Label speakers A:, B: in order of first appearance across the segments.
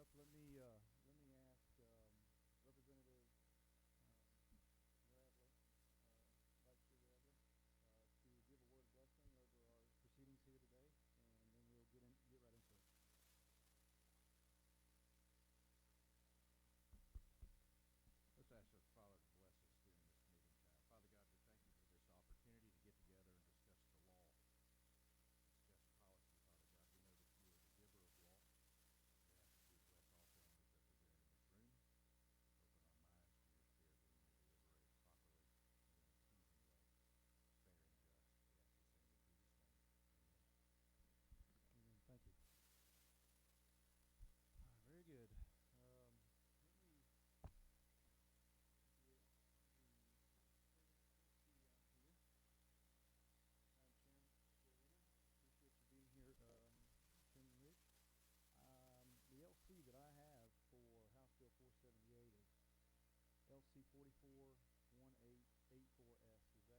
A: up, let me ask Representative Bradley, Vice Chair Bradley, to give a word of blessing over our proceedings here today, and then we'll get right into it.
B: Let's ask the Father to bless us during this meeting time. Father God, we thank you for this opportunity to get together and discuss the law, discuss policy, Father God. We know that you are the giver of law. We ask that you bless all families represented in this room. Open our minds to your spirit that we may deliberate properly and in a pleasing way, fair and just. We ask these things in Jesus' name. Amen.
A: Amen. Thank you. Very good. Let me get the presidency here. Madam Chairman, appreciate you being here, Chairman Rich. The LC that I have for House Bill 478 is LC 441884S. Is that the one you're working off of? Let me get your mic on. Is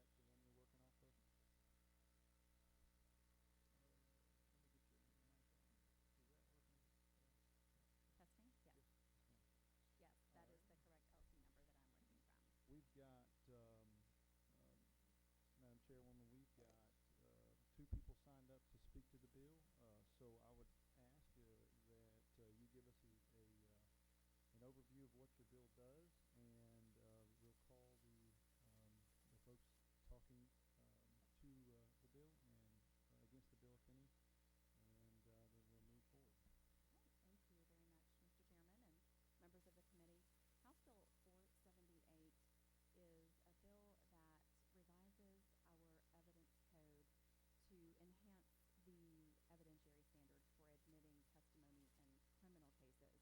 A: that working?
C: Testing? Yes.
A: Yes, ma'am.
C: Yes, that is the correct LC number that I'm working from.
A: We've got, Madam Chairwoman, we've got 2 people signed up to speak to the bill. So I would ask that you give us an overview of what your bill does, and we'll call the folks talking to the bill and against the bill, if any, and then we'll move forward.
C: Okay, thank you very much, Mr. Chairman and members of the committee. House Bill 478 is a bill that revises our evidence code to enhance the evidentiary standards for admitting testimony in criminal cases,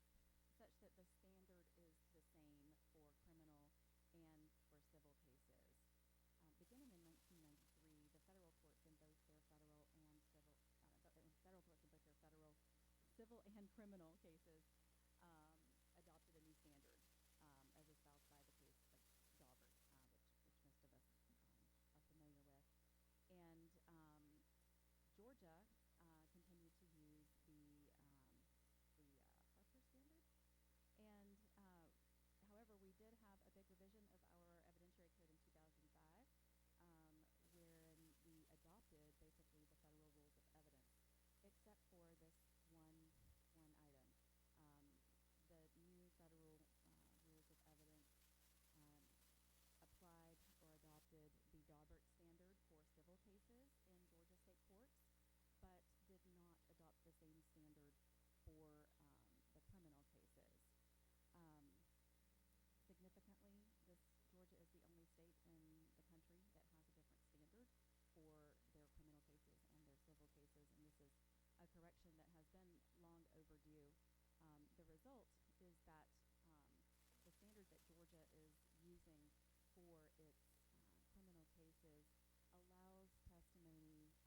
C: such that the standard is the same for criminal and for civil cases. Beginning in 1993, the federal courts in both their federal, civil and criminal cases adopted a new standard, as espoused by the case of Daubert, which most of us are familiar with. And Georgia continued to use the Harper standard. And however, we did have a big revision of our evidentiary code in 2005, wherein we adopted basically the federal rules of evidence, except for this one item. The new federal rules of evidence applied or adopted the Daubert standard for civil cases in Georgia state courts, but did not adopt the same standard for the criminal cases.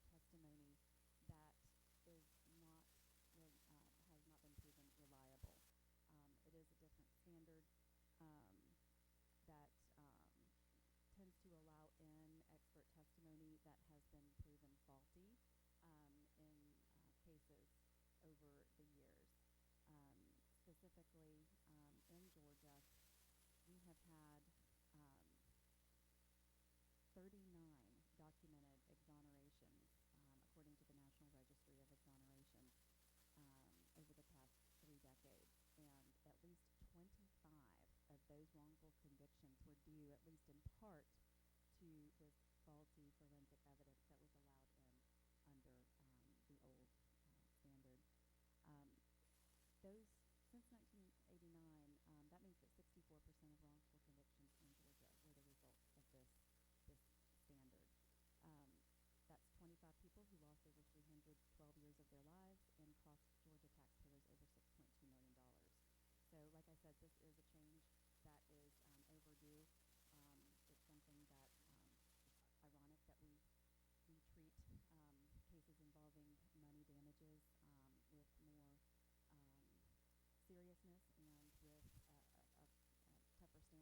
C: Significantly, Georgia is the only state in the country that has a different standard for their criminal cases and their civil cases, and this is a correction that has been long overdue. The result is that the standard that Georgia is using for its criminal cases allows testimony, expert testimony that is not has not been proven reliable. It is a different standard that tends to allow in expert testimony that has been proven faulty in cases over the years. Specifically, in Georgia, we have had 39 documented exonerations, according to the National Registry of Exonerations, over the past 3 decades. And at least 25 of those wrongful convictions were due, at least in part, to this faulty forensic evidence that was allowed in under the old standard. Since 1989, that means that 64% of wrongful convictions in Georgia were the result of this standard. That's 25 people who lost over 312 years of their lives and cost Georgia taxpayers over $6.2 million. So, like I said, this is a change that is overdue. It's something that it's ironic that we treat cases involving money damages with more seriousness and with a tougher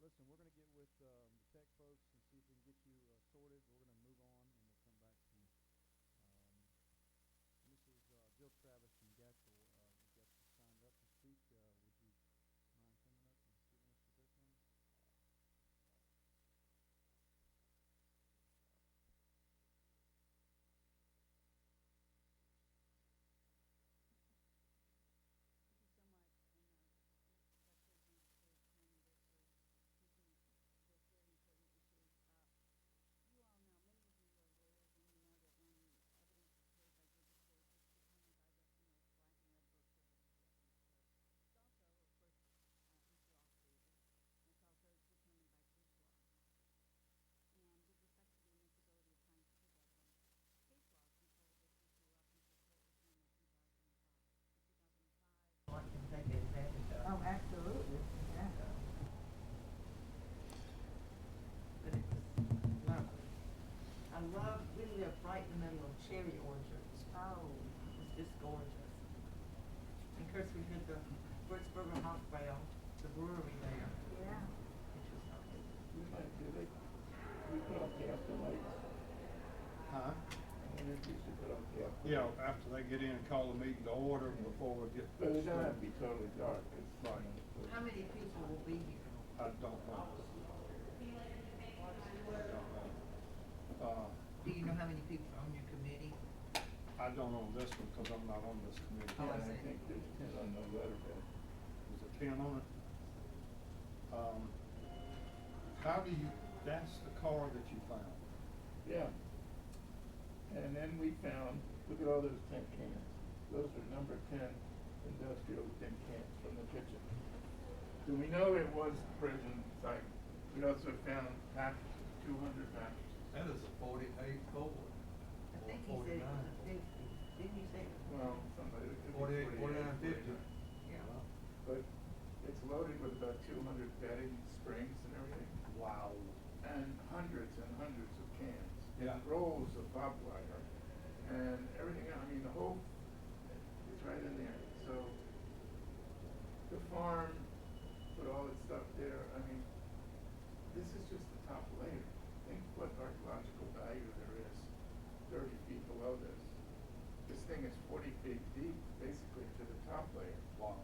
A: listen, we're going to get with the tech folks and see if we can get you sorted. We're going to move on, and we'll come back to you. Mrs. Jill Travis from Gatchel, you got signed up to speak. Would you mind coming up and giving us your background?
C: Thank you so much, and especially thanks for Filmmaker for choosing this very important issue. You all know, many of you are lawyers, and you know that when evidence is carried by good reports, it's determined by the black and red books of the evidence code. It's also, of course, into all stages, and it's also determined by case law. And with respect to the admissibility of scientific evidence, case law controlled this issue up until court reform in 2005. In 2005,
D: One can take advantage of.
E: Oh, absolutely, yeah.
D: But it's lovely. We live right in the middle of cherry orchards.
E: Oh,
D: It's just gorgeous. And of course we had the Würzburger Hofbrau, the brewery there,
E: yeah.
D: which was nice.
F: We might do it. We put up the after lights.
B: Huh?
F: I wonder if we should put up the after
B: Yeah,
F: lights.
B: after they get in and call the meeting to order before we get.
F: But it doesn't have to be totally dark, it's fine.
D: How many people will be here?
B: I don't know.
D: Do you know how many people are on your committee?
B: I don't know this one because I'm not on this committee.
D: Oh,
F: Yeah,
D: I
F: I
D: see.
F: think there's 10 on the letterhead.
B: Is it 10 on it? How do you, that's the car that you found?
F: Yeah. And then we found, look at all those tin cans. Those are number 10 industrial tin cans from the kitchen. So we know it was prison site. We also found mattresses, 200 mattresses.
G: That is a 48 Ford.
D: I think he said it was a 50. Didn't you say?
F: Well, somebody, it could
G: 48,
F: be
G: 49,
F: 48,
G: 50.
F: 49.
D: Yeah.
F: But it's loaded with about 200 bedding, springs and everything.
B: Wow.
F: And hundreds of cans.
B: Yeah.
F: Rolls of barbed wire and everything. I mean, the whole, it's right in there. So the farm put all its stuff there. I mean, this is just the top layer. Think what archaeological value there is 30 feet below this. This thing is 40 feet deep, basically, to the top layer.
B: Wow.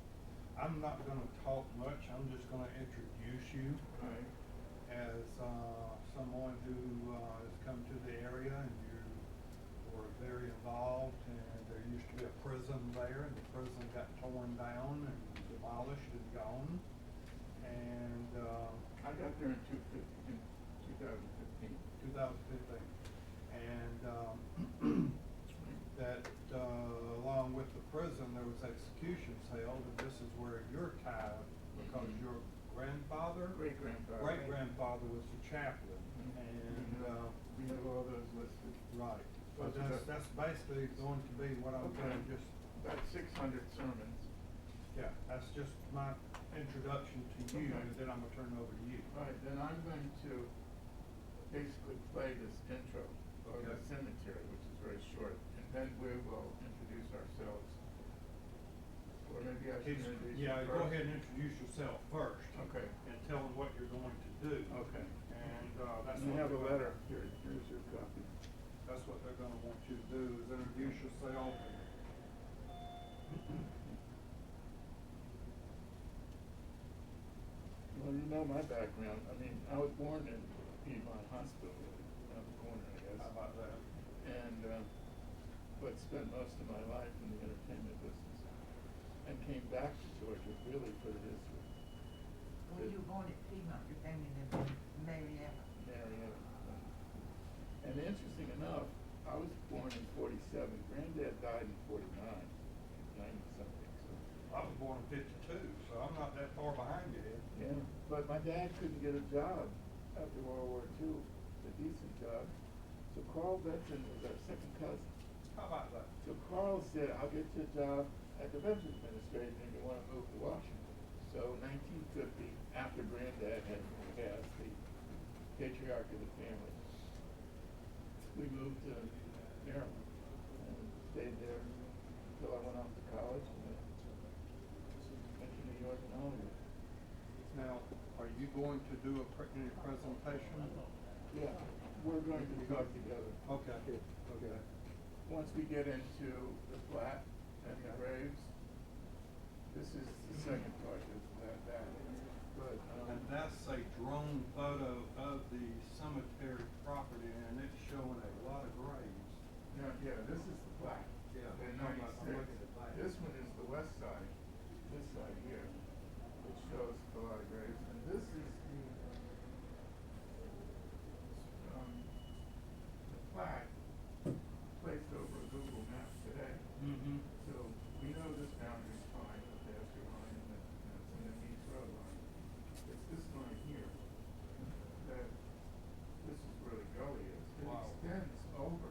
B: I'm not gonna talk much, I'm just gonna introduce you
F: Right?
B: as someone who has come to the area, and you were very involved, and there used to be a prison there, and the prison got torn down and demolished and gone. And
F: I got there in 2015.
B: 2015. And that along with the prison, there was executions held, and this is where you're tied, because your grandfather?
F: Great-grandfather.
B: Great-grandfather was the chaplain, and,
F: we have all those listed.
B: right.
F: So
B: But that's basically going to be what I'm
F: Okay.
B: gonna just,
F: About 600 sermons.
B: yeah, that's just my introduction to you,
F: Okay.
B: and then I'm gonna turn it over to you.
F: All right, then I'm going to basically play this intro of the
B: Okay.
F: cemetery, which is very short, and then we will introduce ourselves. Or maybe I should introduce you
B: Yeah,
F: first.
B: go ahead and introduce yourself first.
F: Okay.
B: And tell them what you're going to do.
F: Okay.
B: And, that's
F: And we
B: what
F: have a
B: they're
F: letter.
B: gonna-
F: Here's your copy.
B: That's what they're gonna want you to do, is introduce yourself.
F: Well, you know my background. I mean, I was born in Piedmont Hospital, around the corner, I guess.
B: How about that?
F: And but spent most of my life in the entertainment business, and came back to Georgia really for the history.
D: When you were born at Piedmont, your family lived in Marietta.
F: Marietta. And interesting enough, I was born in 47. Granddad died in 49, 90 something. So
B: I was born in 52, so I'm not that far behind you, Ed.
F: yeah, but my dad couldn't get a job after World War II, a decent job. So Carl Benson was our second cousin.
B: How about that?
F: So Carl said, I'll get you a job at the Veterans Administration if you want to move to Washington. So 1950, after Granddad had passed, the patriarch of the family, we moved to Maryland and stayed there until I went off to college and then went to New York and Hollywood.
B: Now, are
G: you going to do any presentation?
F: Yeah, we're going to talk together.
G: Okay, okay.
F: Once we get into the plat and the graves, this is the second part of that. But,
G: And that's a drone photo of the cemetery property, and it's showing a lot of graves.
F: yeah, this is the plat.
G: Yeah,
F: In
G: I'm looking
F: 96.
G: at the plat.
F: This one is the west side, this side here, which shows a lot of graves. And this is the plat placed over a Google map today.
G: Mm-hmm.
F: So we know this boundary is fine, the pasture line, and it's in the Meads Road line. It's this line here that this is where the gully is. It
G: Wow.
F: extends over.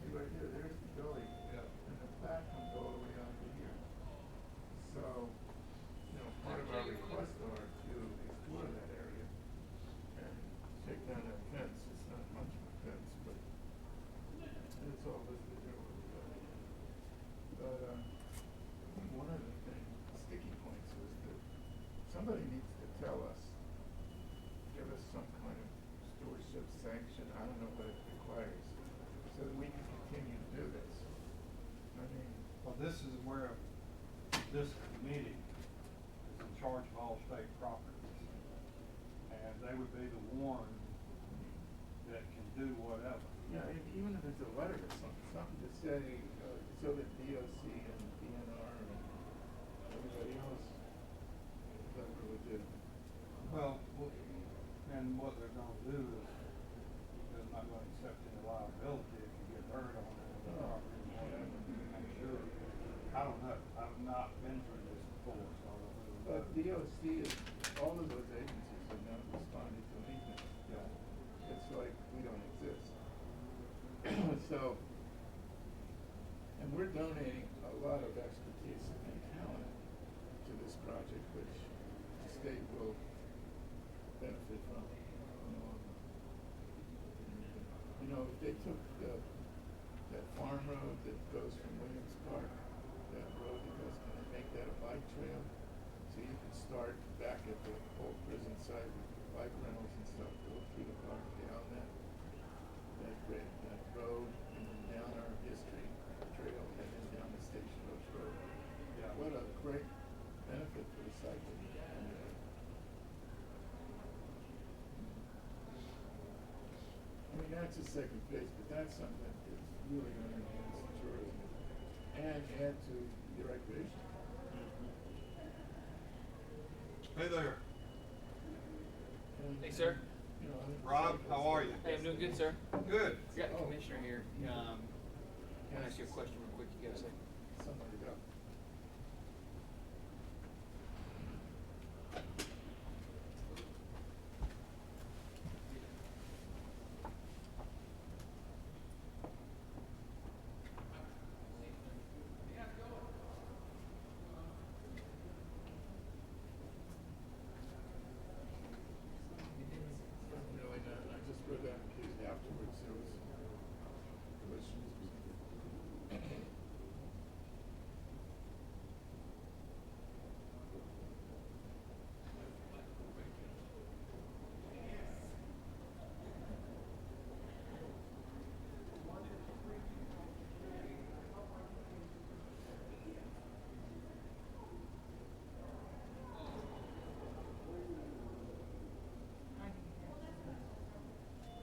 F: See right here, there's the gully.
G: Yeah.
F: And the plat comes all the way out to here. So, part of our requests are to explore that area and take down that fence. It's not much of a fence, but it's all listed here. But I think one of the sticky points is that somebody needs to tell us, give us some kind of stewardship sanction, I don't know what it requires, so that we can continue to do this. I mean,
G: Well, this is where this committee is in charge of all state properties. And they would be the one that can do whatever.
F: yeah, even if it's a letter or something to say, so that DOC and DNR and everybody else that we're legit.
G: Well, and what they're gonna do is, they're not gonna accept any liability if you get hurt on the property. I'm sure. I don't know. I've not been through this before, so I don't really know.
F: But DOC is, all of those agencies have not responded to anything.
G: Yeah.
F: It's like we don't exist. So, and we're donating a lot of expertise and talent to this project, which the state will benefit from. If they took that farm road that goes from Williams Park, that road that goes, can they make that a bike trail? So you can start back at the old prison site with bike rentals and stuff, go through the park, down that road, and then down our history trail, and then down the Station Road Road.
G: Yeah.
F: What a great benefit for the cycling community. I mean, that's a second phase, but that's something that is really going to enhance tourism and add to the recreation.
G: Hey there.
F: And-
E: Hey, sir.
F: and, I think
G: Rob, how are you?
E: Hey, I'm doing good, sir.
G: Good.
E: We got the
F: Oh.
E: commissioner here. I want to ask you a question real quick. You got a second?
F: Somebody got. Really not. I just read that afterwards. There was questions.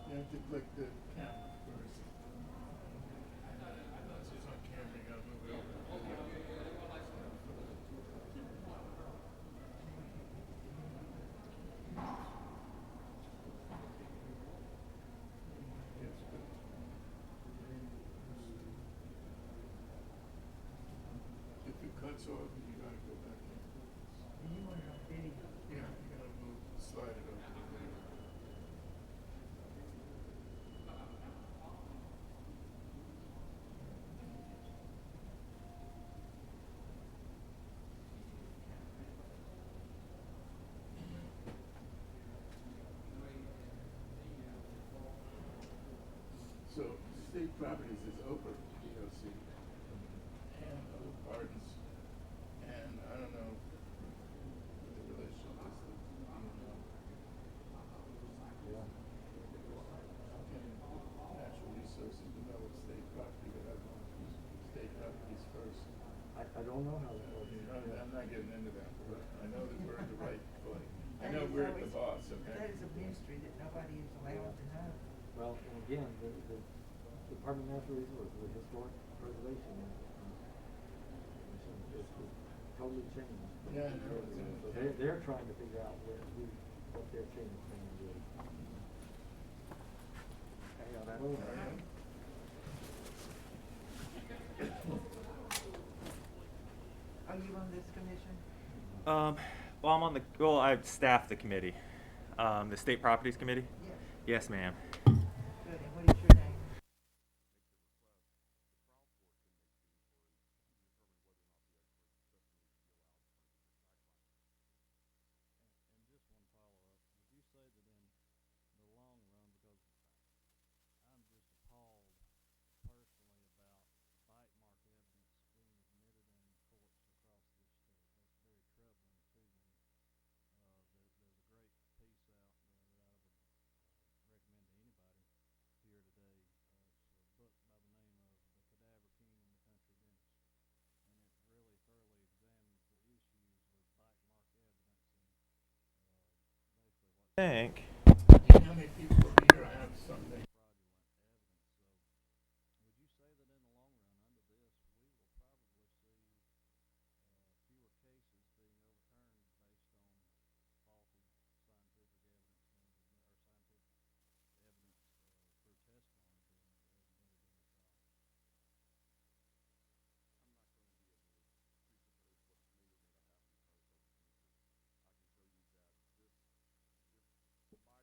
F: You have to click the camera first. Once it's on camera, you gotta move it over to video. Yes, but if it cuts off, you gotta go back in.
D: You want it on video.
F: Yeah, you gotta slide it over to video. So, state properties is Oprah, DOC, and Oak Gardens, and I don't know what the relationship is, I know we're at the boss, okay?
D: That is a mystery that nobody is allowed to know.
H: Well, and again, the Department of Natural Resources, the Historic Preservation Commission, is totally changed.
F: Yeah, I know.
H: So they're trying to figure out what their chain of command is. Hey, on that
F: Oh,
H: over.
F: yeah.
D: Are you on this commission?
I: Well, I staff the committee, the State Properties Committee.
D: Yes.
I: Yes, ma'am.
D: Good, and what is your name?
B: And just one follow-up, would you say that in the long run, because I'm just appalled personally about bite mark evidence being admitted in courts across this state. That's very troubling to me. There's a great piece out that I would recommend to anybody here today. It's a book by the name of The Cadaver King and the Country Dentist. And it really thoroughly examines the issues with bite mark evidence and basically what
I: Think.
F: You know how many people will be here? I have something.
B: fraudulent evidence. So would you say that in the long run, under this, we will probably see fewer cases being overturned based on faulty scientific evidence or scientific evidence through testimony being admitted in the trial?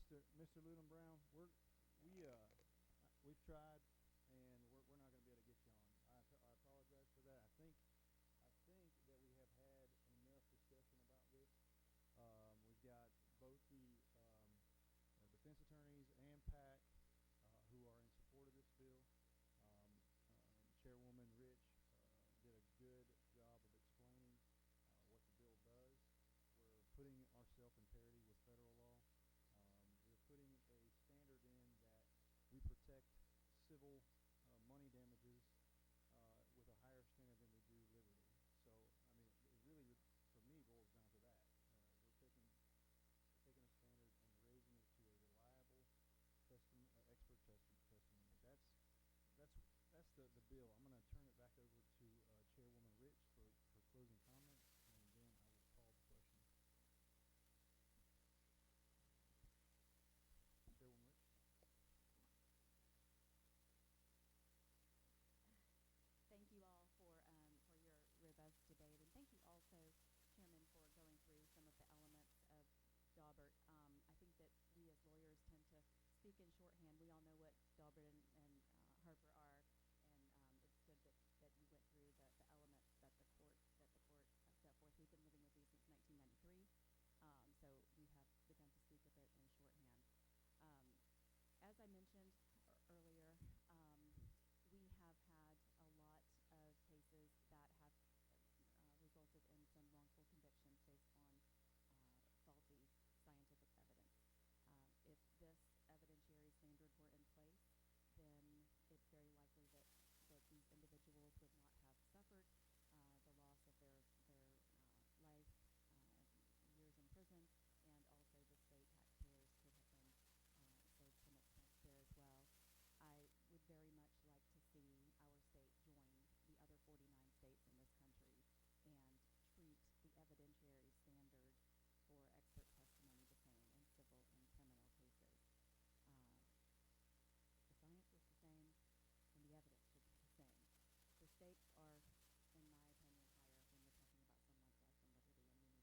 A: Mr. Lud Brown, we've tried, and we're not going to be able to get you on. I apologize for that. I think that we have had enough discussion about this. We've got both the defense attorneys and PAC who are in support of this bill. Chairwoman Rich did a good job of explaining what the bill does. We're putting ourselves in parity with federal law. We're putting a standard in that we protect civil money damages with a higher standard than we do liberty. So, I mean, it really, for me, boils down to that. We're taking a standard and raising it to a reliable expert testimony. That's the bill. I'm going to turn it back over to Chairwoman Rich for closing comments, and then I will call the question. Chairwoman Rich.
C: Thank you all for your robust debate, and thank you also, Chairman, for going through some of the elements of Daubert. I think that we as lawyers tend to speak in shorthand. We all know what Daubert and Harper are, and it's good that you went through the elements that the court set forth. We've been living with these since 1993, so we have begun to speak of it in shorthand. As I mentioned earlier, we have had a lot of cases that have resulted in some wrongful convictions based on faulty scientific evidence. If this evidentiary standard were in place, then it's very likely that these individuals would not have suffered the loss of their life, years in prison, and also the state taxpayers could have been saved some expense there as well. I would very much like to see our state join the other 49 states in this country and treat the evidentiary standard for expert testimony the same in civil and criminal cases. The science is the same, and the evidence should be the same. The stakes are, in my opinion, higher when you're talking about someone's life and liberty,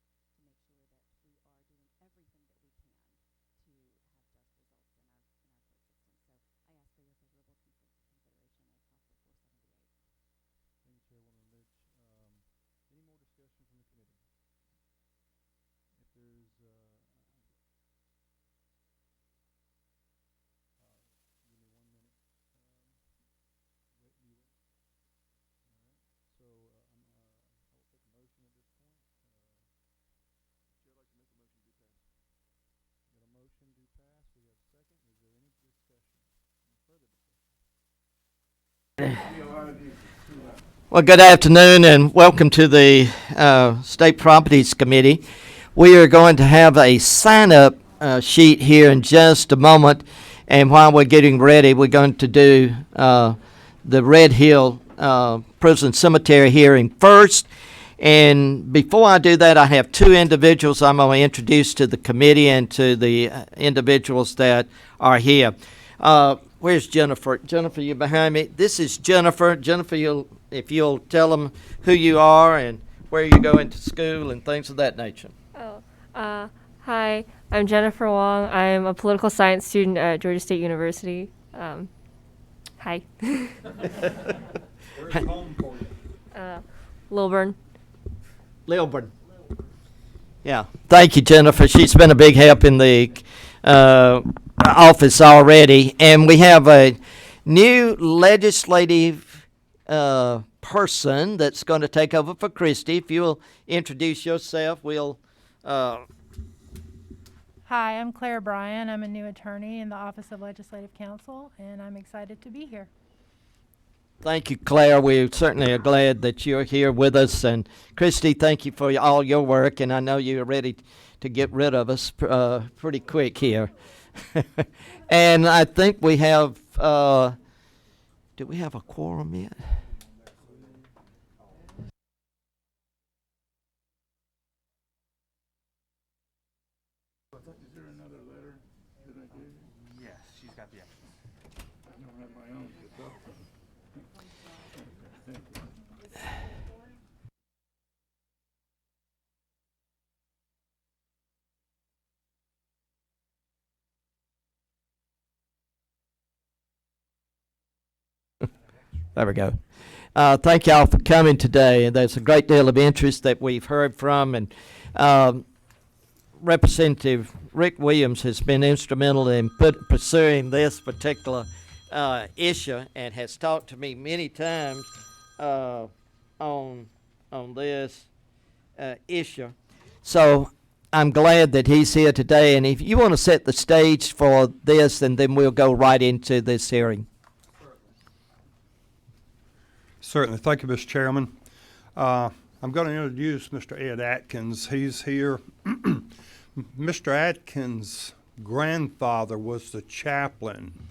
C: and we need to make sure that we are doing everything that we can to have just results in our court system. So I ask for your favorable consideration of House Bill 478.
A: Thank you, Chairwoman Rich. Any more discussion from the committee? If there's give me 1 minute. Wait, you wait. All right. So I will take a motion at this point.
F: Chair, I'd like to make a motion to pass.
A: Got a motion to pass. We have a second. Is there any discussion? Any further discussion?
J: Well, good afternoon and welcome to the State Properties Committee. We are going to have a sign-up sheet here in just a moment, and while we're getting ready, we're going to do the Red Hill Prison Cemetery hearing first. And before I do that, I have two individuals I'm going to introduce to the committee and to the individuals that are here. Where's Jennifer? Jennifer, you behind me? This is Jennifer. Jennifer, if you'll tell them who you are and where you go into school and things of that nature.
K: Hi, I'm Jennifer Wong. I'm a political science student at Georgia State University. Hi.
G: Where's home for you?
K: Lilburn.
J: Lilburn. Yeah. Thank you, Jennifer. She's been a big help in the office already. And we have a new legislative person that's going to take over for Christy. If you'll introduce yourself, we'll...
L: Hi, I'm Claire Bryan. I'm a new attorney in the Office of Legislative Counsel, and I'm excited to be here.
J: Thank you, Claire. We certainly are glad that you're here with us. And Christy, thank you for all your work. And I know you're ready to get rid of us pretty quick here. And I think we have, do we have a quorum yet?
F: Is there another letter that I gave you?
I: Yes, she's got the extra.
F: I don't have my own. Thank you.
J: There we go. Thank y'all for coming today. And there's a great deal of interest that we've heard from, and Representative Rick Williams has been instrumental in pursuing this particular issue and has talked to me many times on this issue. So I'm glad that he's here today. And if you want to set the stage for this, and then we'll go right into this hearing.
G: Certainly. Thank you, Mr. Chairman. I'm going to introduce Mr. Ed Atkins. He's here. Mr. Atkins' grandfather was the chaplain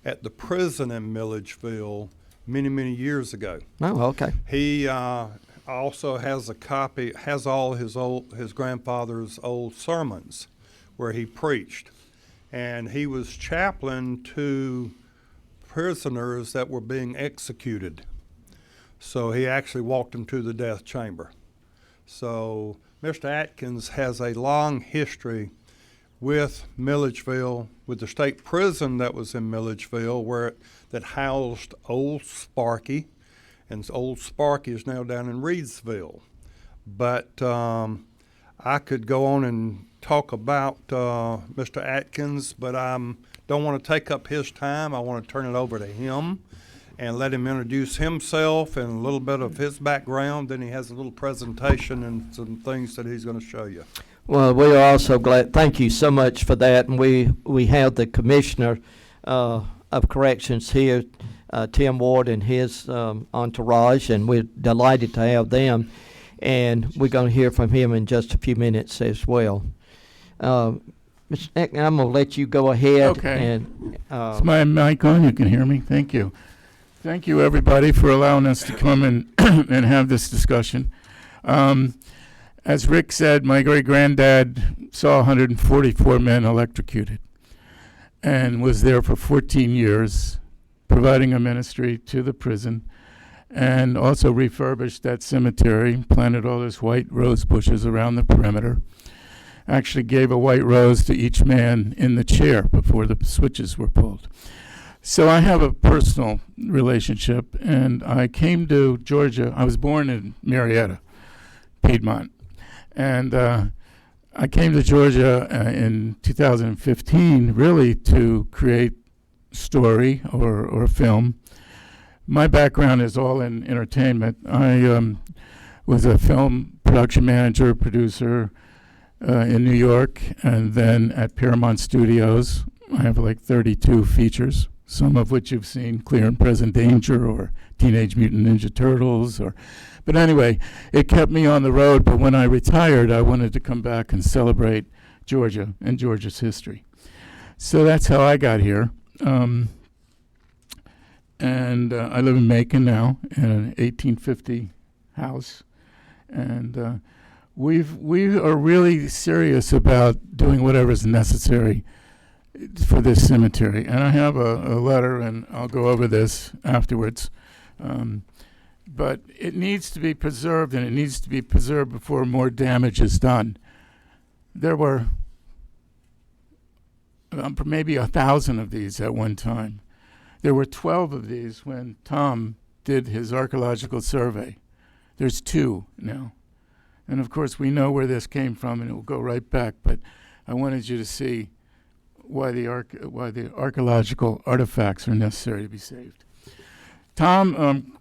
G: at the prison in Milledgeville many, many years ago.
J: Oh, okay.
G: He also has all his grandfather's old sermons where he preached. And he was chaplain to prisoners that were being executed. So he actually walked them to the death chamber. So Mr. Atkins has a long history with Milledgeville, with the state prison that was in Milledgeville, that housed Old Sparky, and Old Sparky is now down in Reedsville. But I could go on and talk about Mr. Atkins, but I don't want to take up his time. I want to turn it over to him and let him introduce himself and a little bit of his background. Then he has a little presentation and some things that he's going to show you.
J: Well, we are also glad. Thank you so much for that. And we have the Commissioner of Corrections here, Tim Ward, and his entourage, and we're delighted to have them. And we're going to hear from him in just a few minutes as well. Mr. Atkins, I'm going to let you go ahead.
F: Okay.
J: And,
F: Is my mic on? You can hear me? Thank you. Thank you, everybody, for allowing us to come and have this discussion. As Rick said, my great-granddad saw 144 men electrocuted and was there for 14 years, providing a ministry to the prison, and also refurbished that cemetery, planted all those white rose bushes around the perimeter, actually gave a white rose to each man in the chair before the switches were pulled. So I have a personal relationship, and I came to Georgia. I was born in Marietta, Piedmont, and I came to Georgia in 2015 really to create story or film. My background is all in entertainment. I was a film production manager, producer in New York, and then at Paramount Studios. I have like 32 features, some of which you've seen, Clear and Present Danger or Teenage Mutant Ninja Turtles. But anyway, it kept me on the road, but when I retired, I wanted to come back and celebrate Georgia and Georgia's history. So that's how I got here. And I live in Macon now, in an 1850 house. And we are really serious about doing whatever is necessary for this cemetery. And I have a letter, and I'll go over this afterwards. But it needs to be preserved, and it needs to be preserved before more damage is done. There were maybe 1,000 of these at one time. There were 12 of these when Tom did his archaeological survey. There's 2 now. And of course, we know where this came from, and it will go right back. But I wanted you to see why the archaeological artifacts are necessary to be saved. Tom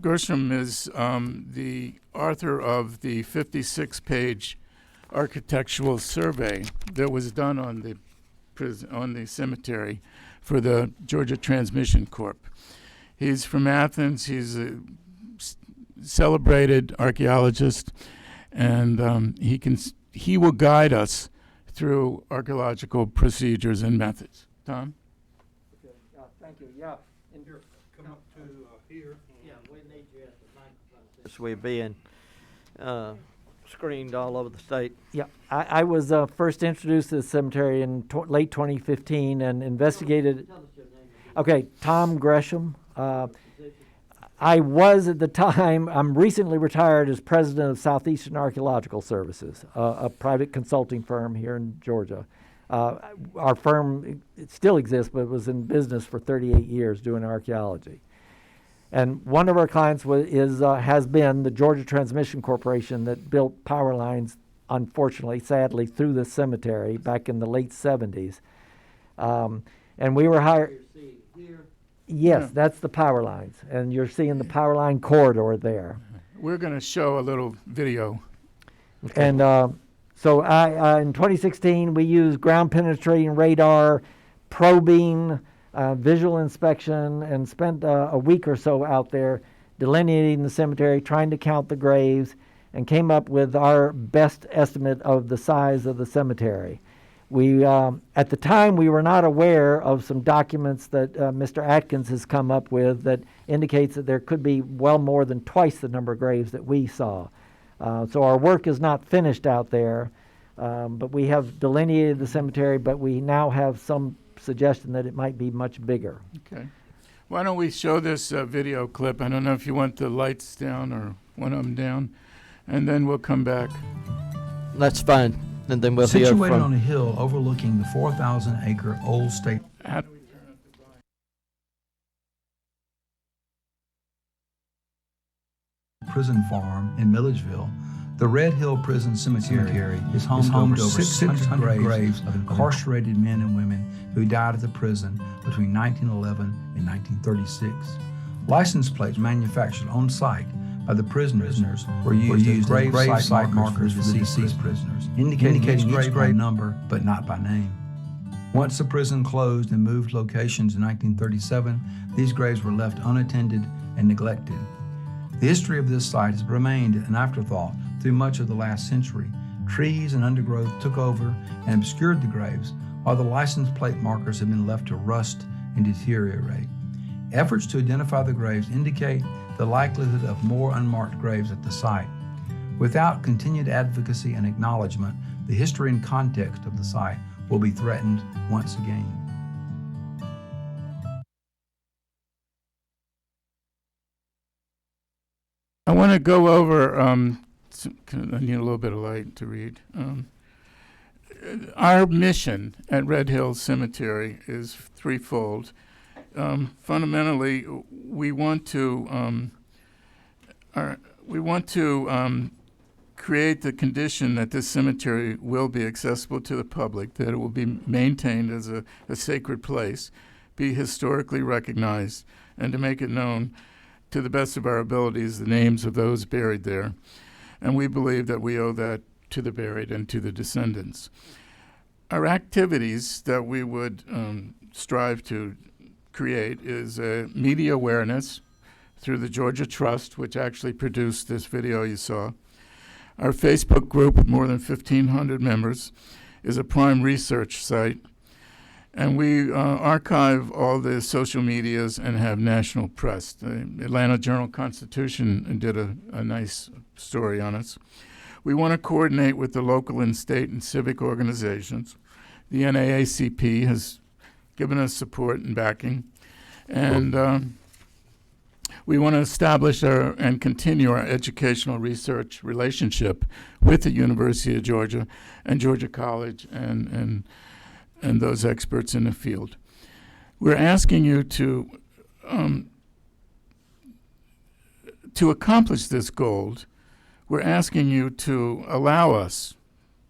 F: Gresham is the author of the 56-page architectural survey that was done on the cemetery for the Georgia Transmission Corp. He's from Athens. He's a celebrated archaeologist, and he will guide us through archaeological procedures and methods. Tom?
J: Okay. Thank you. Yeah. And
G: Here, come up to here.
J: Yeah, we need you at the microphone. This we're being screened all over the state.
H: Yeah, I was first introduced to the cemetery in late 2015 and investigated.
J: Tell us your name.
H: Okay, Tom Gresham. I was at the time, I'm recently retired as president of Southeastern Archaeological Services, a private consulting firm here in Georgia. Our firm, it still exists, but it was in business for 38 years doing archaeology. And one of our clients has been the Georgia Transmission Corporation that built power lines, unfortunately, sadly, through the cemetery back in the late 70s. And we were hired. Yes, that's the power lines. And you're seeing the power line corridor there.
F: We're going to show a little video.
H: And so in 2016, we used ground penetrating radar, probing, visual inspection, and spent a week or so out there delineating the cemetery, trying to count the graves, and came up with our best estimate of the size of the cemetery. We, at the time, we were not aware of some documents that Mr. Atkins has come up with that indicates that there could be well more than twice the number of graves that we saw. So our work is not finished out there, but we have delineated the cemetery, but we now have some suggestion that it might be much bigger.
F: Okay. Why don't we show this video clip? I don't know if you want the lights down or one of them down, and then we'll come back.
J: That's fine. And then we'll hear
M: Situated
J: from...
M: on a hill overlooking the 4,000-acre old state
F: How do we turn up the volume?
M: prison farm in Milledgeville, the Red Hill Prison Cemetery is home to over 600 graves of incarcerated men and women who died at the prison between 1911 and 1936. License plates manufactured on site by the prisoners were used as grave site markers for the deceased prisoners, indicating each grave number but not by name. Once the prison closed and moved locations in 1937, these graves were left unattended and neglected. The history of this site has remained an afterthought through much of the last century. Trees and undergrowth took over and obscured the graves, while the license plate markers have been left to rust and deteriorate. Efforts to identify the graves indicate the likelihood of more unmarked graves at the site. Without continued advocacy and acknowledgement, the history and context of the site will be threatened once again.
F: I want to go over, I need a little bit of light to read. Our mission at Red Hill Cemetery is threefold. Fundamentally, we want to create the condition that this cemetery will be accessible to the public, that it will be maintained as a sacred place, be historically recognized, and to make it known to the best of our abilities the names of those buried there. And we believe that we owe that to the buried and to the descendants. Our activities that we would strive to create is media awareness through the Georgia Trust, which actually produced this video you saw. Our Facebook group with more than 1,500 members is a prime research site. And we archive all the social medias and have national press. The Atlanta Journal-Constitution did a nice story on us. We want to coordinate with the local and state and civic organizations. The NAACP has given us support and backing. And we want to establish and continue our educational research relationship with the University of Georgia and Georgia College and those experts in the field. We're asking you to accomplish this goal. We're asking you to allow us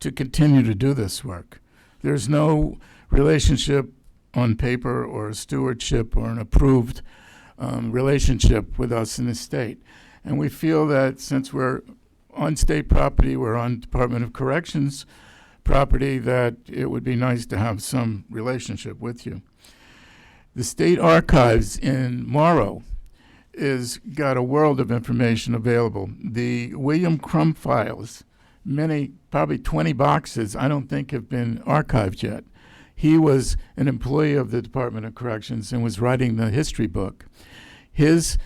F: to continue to do this work. There's no relationship on paper or a stewardship or an approved relationship with us in the state. And we feel that since we're on state property, we're on Department of Corrections property, that it would be nice to have some relationship with you. The State Archives in Morrow is got a world of information available. The William Crum files, probably 20 boxes, I don't think have been archived yet. He was an employee of the Department of Corrections and was writing the history book. His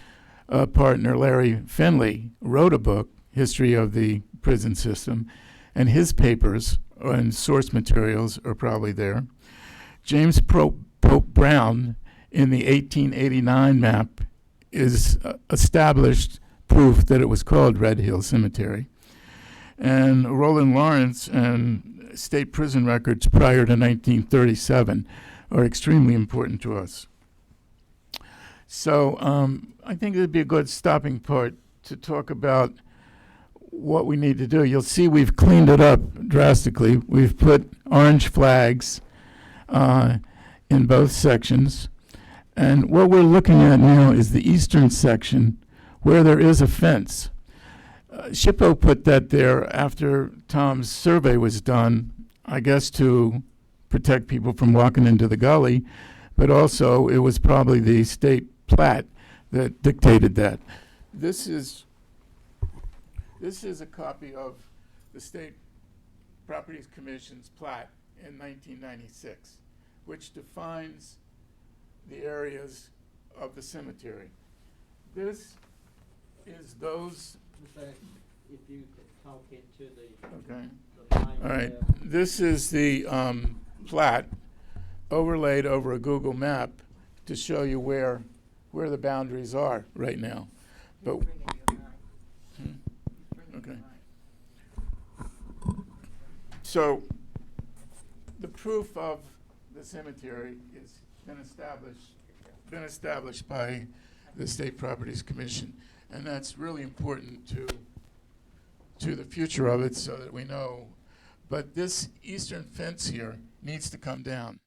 F: partner, Larry Finley, wrote a book, History of the Prison System, and his papers and source materials are probably there. James Pope Brown, in the 1889 map, is established proof that it was called Red Hill Cemetery. And Roland Lawrence and state prison records prior to 1937 are extremely important to us. So I think it'd be a good stopping point to talk about what we need to do. You'll see we've cleaned it up drastically. We've put orange flags in both sections. And what we're looking at now is the eastern section where there is a fence. SHPO put that there after Tom's survey was done, I guess to protect people from walking into the gully, but also it was probably the state plat that dictated that. This is a copy of the State Properties Commission's plat in 1996, which defines the areas of the cemetery. This is those.
J: If you could talk into the.
F: Okay.
J: the mic
F: All right.
J: there.
F: This is the plat overlaid over a Google map to show you where the boundaries are right now. But okay. So the proof of the cemetery is been established by the State Properties Commission, and that's really important to the future of it so that we know. But this eastern fence here needs to come down.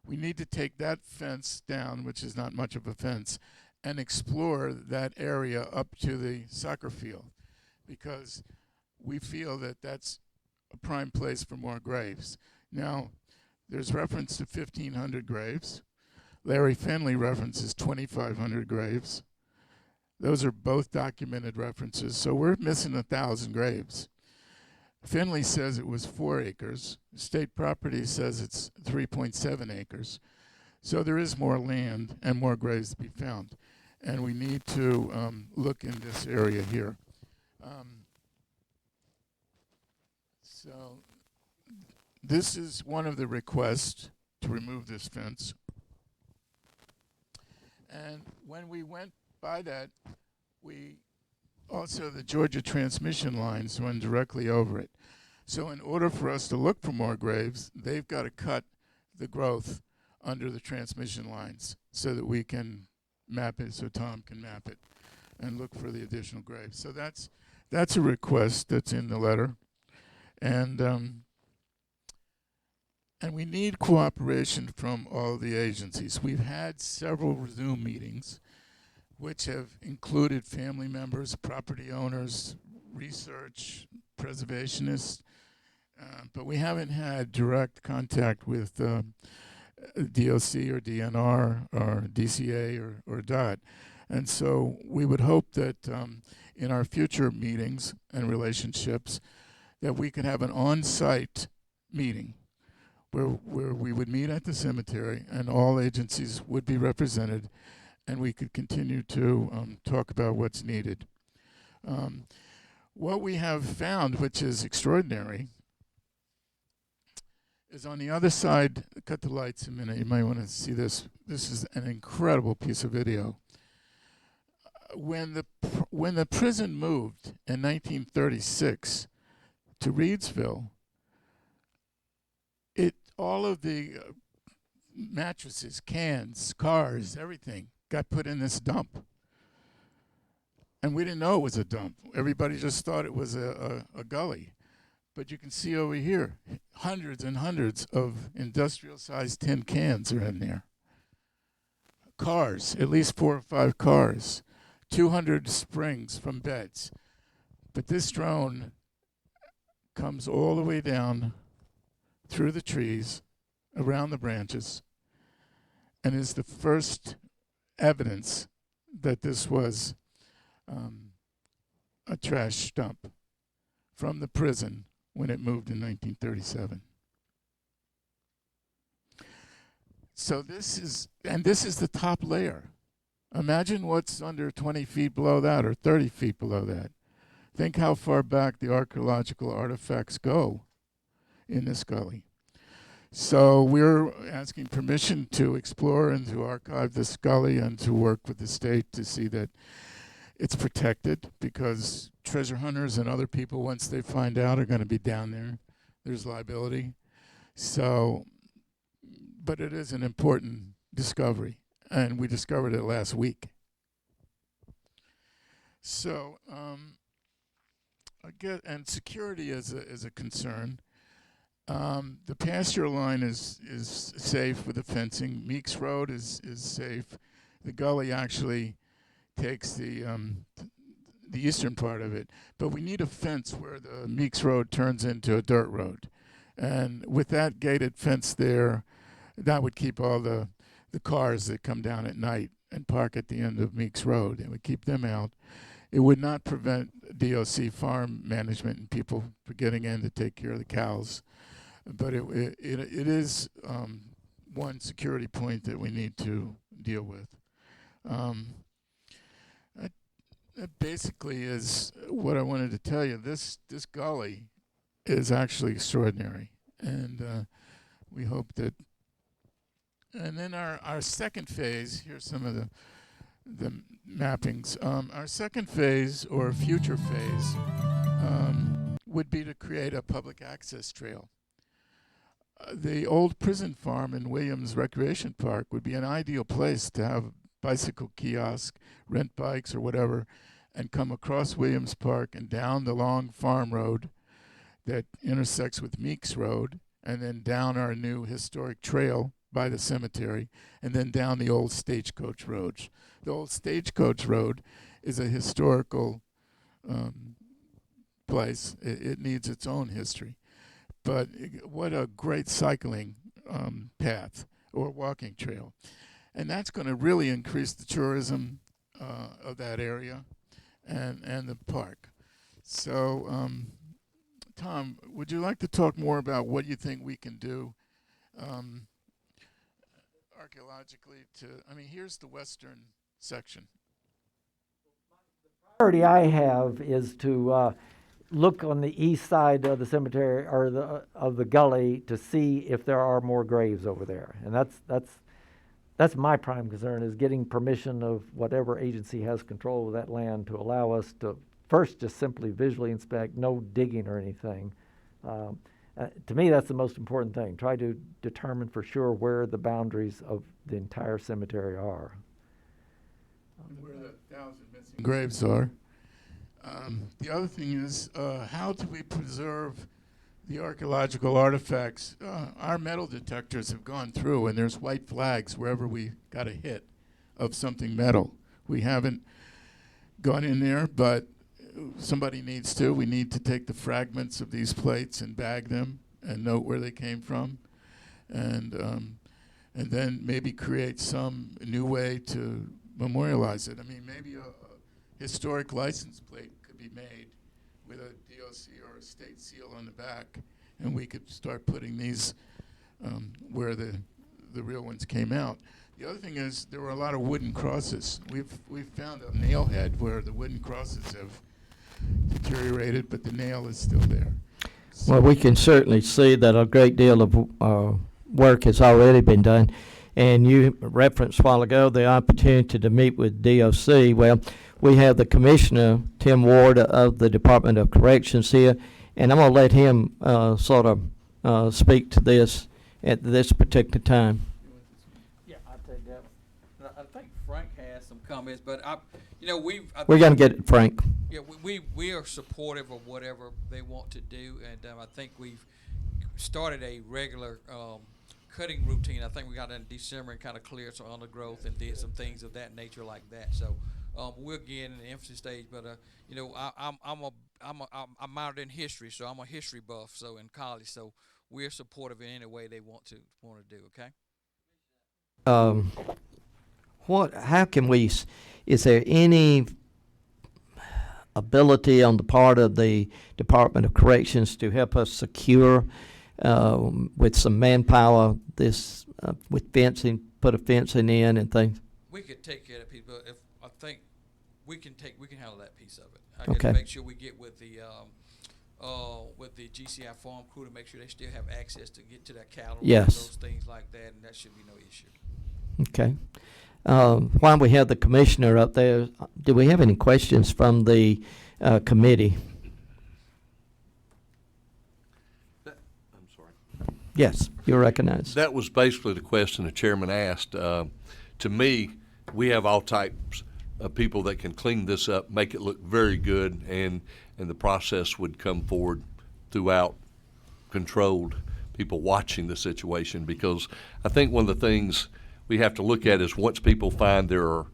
F: We need to take that fence down, which is not much of a fence, and explore that area up to the soccer field, because we feel that that's a prime place for more graves. Now, there's reference to 1,500 graves. Larry Finley references 2,500 graves. Those are both documented references, so we're missing 1,000 graves. Finley says it was 4 acres. State property says it's 3.7 acres. So there is more land and more graves to be found. And we need to look in this area here. So this is one of the requests to remove this fence. And when we went by that, the Georgia transmission lines run directly over it. So in order for us to look for more graves, they've got to cut the growth under the transmission lines so that we can map it, so Tom can map it and look for the additional graves. So that's a request that's in the letter. And we need cooperation from all the agencies. We've had several Zoom meetings which have included family members, property owners, research, preservationists, but we haven't had direct contact with DOC or DNR or DCA or DOT. And so we would hope that in our future meetings and relationships that we could have an on-site meeting where we would meet at the cemetery and all agencies would be represented, and we could continue to talk about what's needed. What we have found, which is extraordinary, is on the other side. Cut the lights a minute. You might want to see this. This is an incredible piece of video. When the prison moved in 1936 to Reidsville, all of the mattresses, cans, cars, everything got put in this dump. And we didn't know it was a dump. Everybody just thought it was a gully. But you can see over here, hundreds and hundreds of industrial-sized tin cans are in there. Cars, at least 4 or 5 cars. 200 springs from beds. But this drone comes all the way down through the trees, around the branches, and is the first evidence that this was a trash dump from the prison when it moved in 1937. So this is the top layer. Imagine what's under 20 feet below that or 30 feet below that. Think how far back the archaeological artifacts go in this gully. So we're asking permission to explore and to archive this gully and to work with the state to see that it's protected, because treasure hunters and other people, once they find out, are going to be down there. There's liability. So, but it is an important discovery, and we discovered it last week. So, and security is a concern. The pasture line is safe with the fencing. Meeks Road is safe. The gully actually takes the eastern part of it, but we need a fence where the Meeks Road turns into a dirt road, and with that gated fence there, that would keep all the cars that come down at night and park at the end of Meeks Road. It would keep them out. It would not prevent DOC farm management and people from getting in to take care of the cows, but it is one security point that we need to deal with. That basically is what I wanted to tell you. This gully is actually extraordinary, and we hope that. And then our second phase. Here's some of the mappings. Our second phase, or future phase, would be to create a public access trail. The old prison farm in Williams Recreation Park would be an ideal place to have bicycle kiosk, rent bikes or whatever, and come across Williams Park and down the long farm road that intersects with Meeks Road, and then down our new historic trail by the cemetery, and then down the old Stagecoach Road. The old Stagecoach Road is a historical place. It needs its own history. But what a great cycling path or walking trail. And that's going to really increase the tourism of that area and the park. So, Tom, would you like to talk more about what you think we can do archaeologically here's the western section.
H: The priority I have is to look on the east side of the cemetery or of the gully to see if there are more graves over there. And that's my prime concern, is getting permission of whatever agency has control of that land to allow us to first just simply visually inspect, no digging or anything. To me, that's the most important thing. Try to determine for sure where the boundaries of the entire cemetery are.
F: Where the 1,000 missing graves are. The other thing is, how do we preserve the archaeological artifacts? Our metal detectors have gone through, and there's white flags wherever we got a hit of something metal. We haven't gone in there, but somebody needs to. We need to take the fragments of these plates and bag them and note where they came from, and then maybe create some new way to memorialize it. Maybe a historic license plate could be made with a DOC or a state seal on the back, and we could start putting these where the real ones came out. The other thing is, there were a lot of wooden crosses. We've found a nail head where the wooden crosses have deteriorated, but the nail is still there. So
J: well, we can certainly see that a great deal of work has already been done. And you referenced a while ago the opportunity to meet with DOC. Well, we have the Commissioner, Tim Ward, of the Department of Corrections here, and I'm going to let him sort of speak to this at this particular time.
E: Yeah, I'll take that one. I think Frank has some comments, but
J: we're going to get it, Frank.
E: Yeah, we are supportive of whatever they want to do, and I think we've started a regular cutting routine. I think we got in December and kind of cleared some undergrowth and did some things of that nature like that. So we're getting in the infancy stage, but I'm out in history, so I'm a history buff. So in college, so we're supportive in any way they want to do. Okay.
J: How can we? Is there any ability on the part of the Department of Corrections to help us secure with some manpower this with fencing, put a fencing in and things?
E: We could take care of people. If I think we can handle that piece of it. I
J: Okay.
E: guess make sure we get with the GCI farm crew to make sure they still have access to get to that cattle.
J: Yes.
E: And those things like that, and that should be no issue.
J: Okay. While we have the commissioner up there, do we have any questions from the committee?
N: I'm sorry.
J: Yes, you're recognized.
N: That was basically the question the chairman asked. To me, we have all types people that can clean this up, make it look very good, and the process would come forward throughout controlled people watching the situation, because I think one of the things we have to look at is once people find there are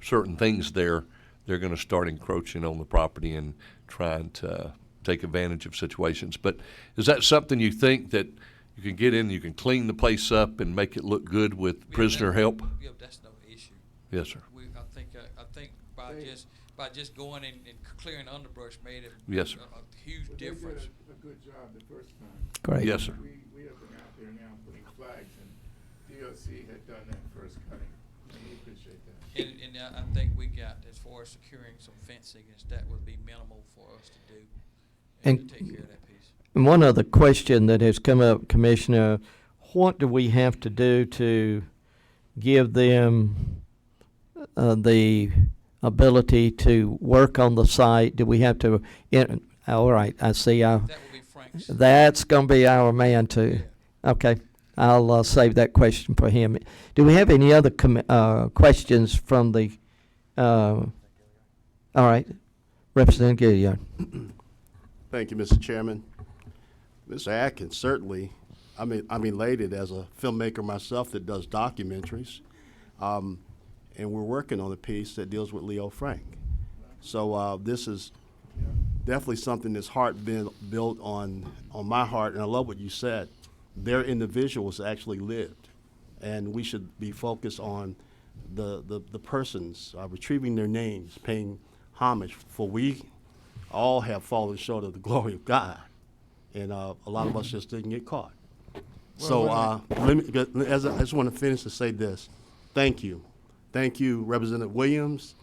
N: certain things there, they're going to start encroaching on the property and trying to take advantage of situations. But is that something you think that you can get in, you can clean the place up and make it look good with prisoner help?
E: Yeah, that's no issue.
N: Yes, sir.
E: I think by just going and clearing underbrush made
N: Yes, sir.
E: a huge
F: But
E: difference.
F: They did a good job the first time.
H: Great.
N: Yes, sir.
F: We have been out there now putting flags, and DOC had done that first cutting, and we appreciate that.
E: And I think we got, as far as securing some fencing, that would be minimal for us to do and to take care of that piece.
J: And one other question that has come up, Commissioner, what do we have to do to give them the ability to work on the site? Do we have to, all right, I see.
E: That would be Frank's.
J: That's going to be our man too. Okay, I'll save that question for him. Do we have any other questions from the, all right, Representative Gilliard.
O: Thank you, Mr. Chairman. Mr. Atkins, certainly, I'm elated as a filmmaker myself that does documentaries, and we're working on a piece that deals with Leo Frank. So this is definitely something that's built on my heart, and I love what you said. Their individuals actually lived, and we should be focused on the persons, retrieving their names, paying homage, for we all have fallen short of the glory of God, and a lot of us just didn't get caught. So I just want to finish to say this. Thank you. Thank you, Representative Williams,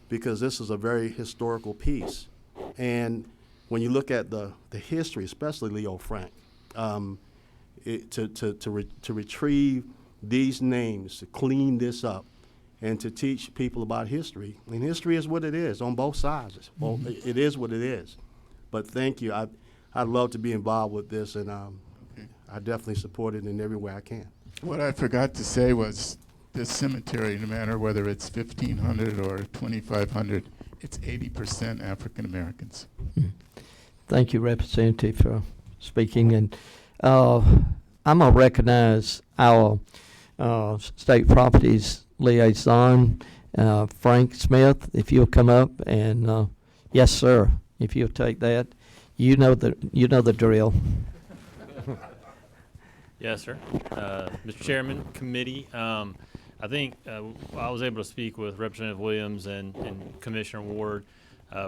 O: because this is a very historical piece. And when you look at the history, especially Leo Frank, to retrieve these names, to clean this up, and to teach people about history. And history is what it is on both sides. Well, it is what it is. But thank you. I'd love to be involved with this, and I definitely support it in every way I can.
F: What I forgot to say was this cemetery, no matter whether it's 1,500 or 2,500, it's 80% African Americans.
J: Thank you, Representative, for speaking. And I'm going to recognize our state properties liaison, Frank Smith, if you'll come up, and yes, sir, if you'll take that. You know the drill.
P: Yes, sir. Mr. Chairman, committee, I think I was able to speak with Representative Williams and Commissioner Ward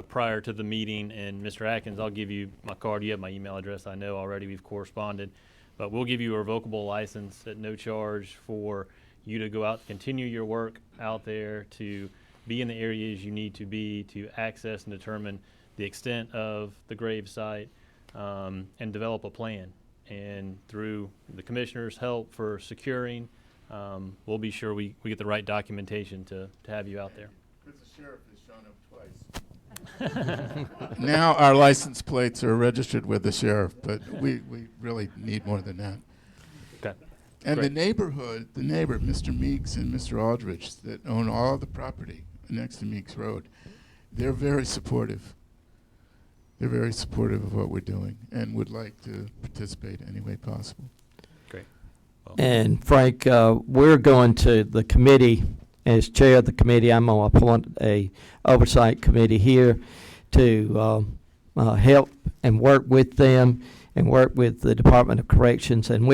P: prior to the meeting, and Mr. Atkins, I'll give you my card. You have my email address. I know already we've corresponded, but we'll give you a revocable license at no charge for you to go out, continue your work out there, to be in the areas you need to be, to access and determine the extent of the grave site, and develop a plan. And through the commissioner's help for securing, we'll be sure we get the right documentation to have you out there.
F: Because the sheriff has shown up twice. Now our license plates are registered with the sheriff, but we really need more than that.
P: Okay.
F: And
P: Great.
F: the neighborhood, Mr. Meeks and Mr. Aldrich, that own all the property next to Meeks Road, they're very supportive. They're very supportive of what we're doing and would like to participate any way possible.
P: Great. Well,
J: And Frank, we're going to the committee, as chair of the committee, I'm going to appoint a oversight committee here to help and work with them and work with the Department of Corrections. And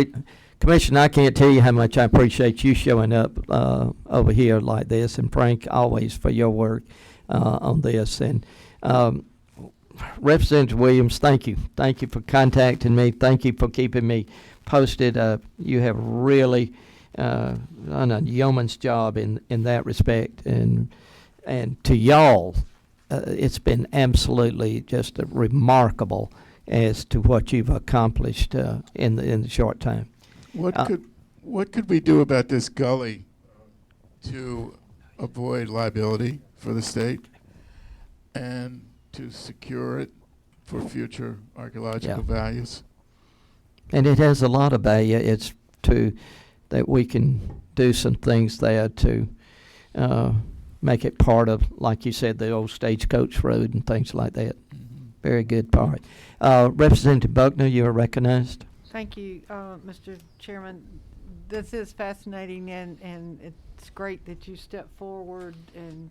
J: Commissioner, I can't tell you how much I appreciate you showing up over here like this, and Frank, always for your work on this. And Representative Williams, thank you. Thank you for contacting me. Thank you for keeping me posted. You have really done a yeoman's job in that respect. And to y'all, it's been absolutely just remarkable as to what you've accomplished in the short time.
F: What could we do about this gully to avoid liability for the state and to secure it for future archaeological values?
J: And it has a lot of value. It's that we can do some things there to make it part of, like you said, the old Stagecoach Road and things like that. Very good part. Representative Buckner, you are recognized.
D: Thank you, Mr. Chairman. This is fascinating, and it's great that you stepped forward and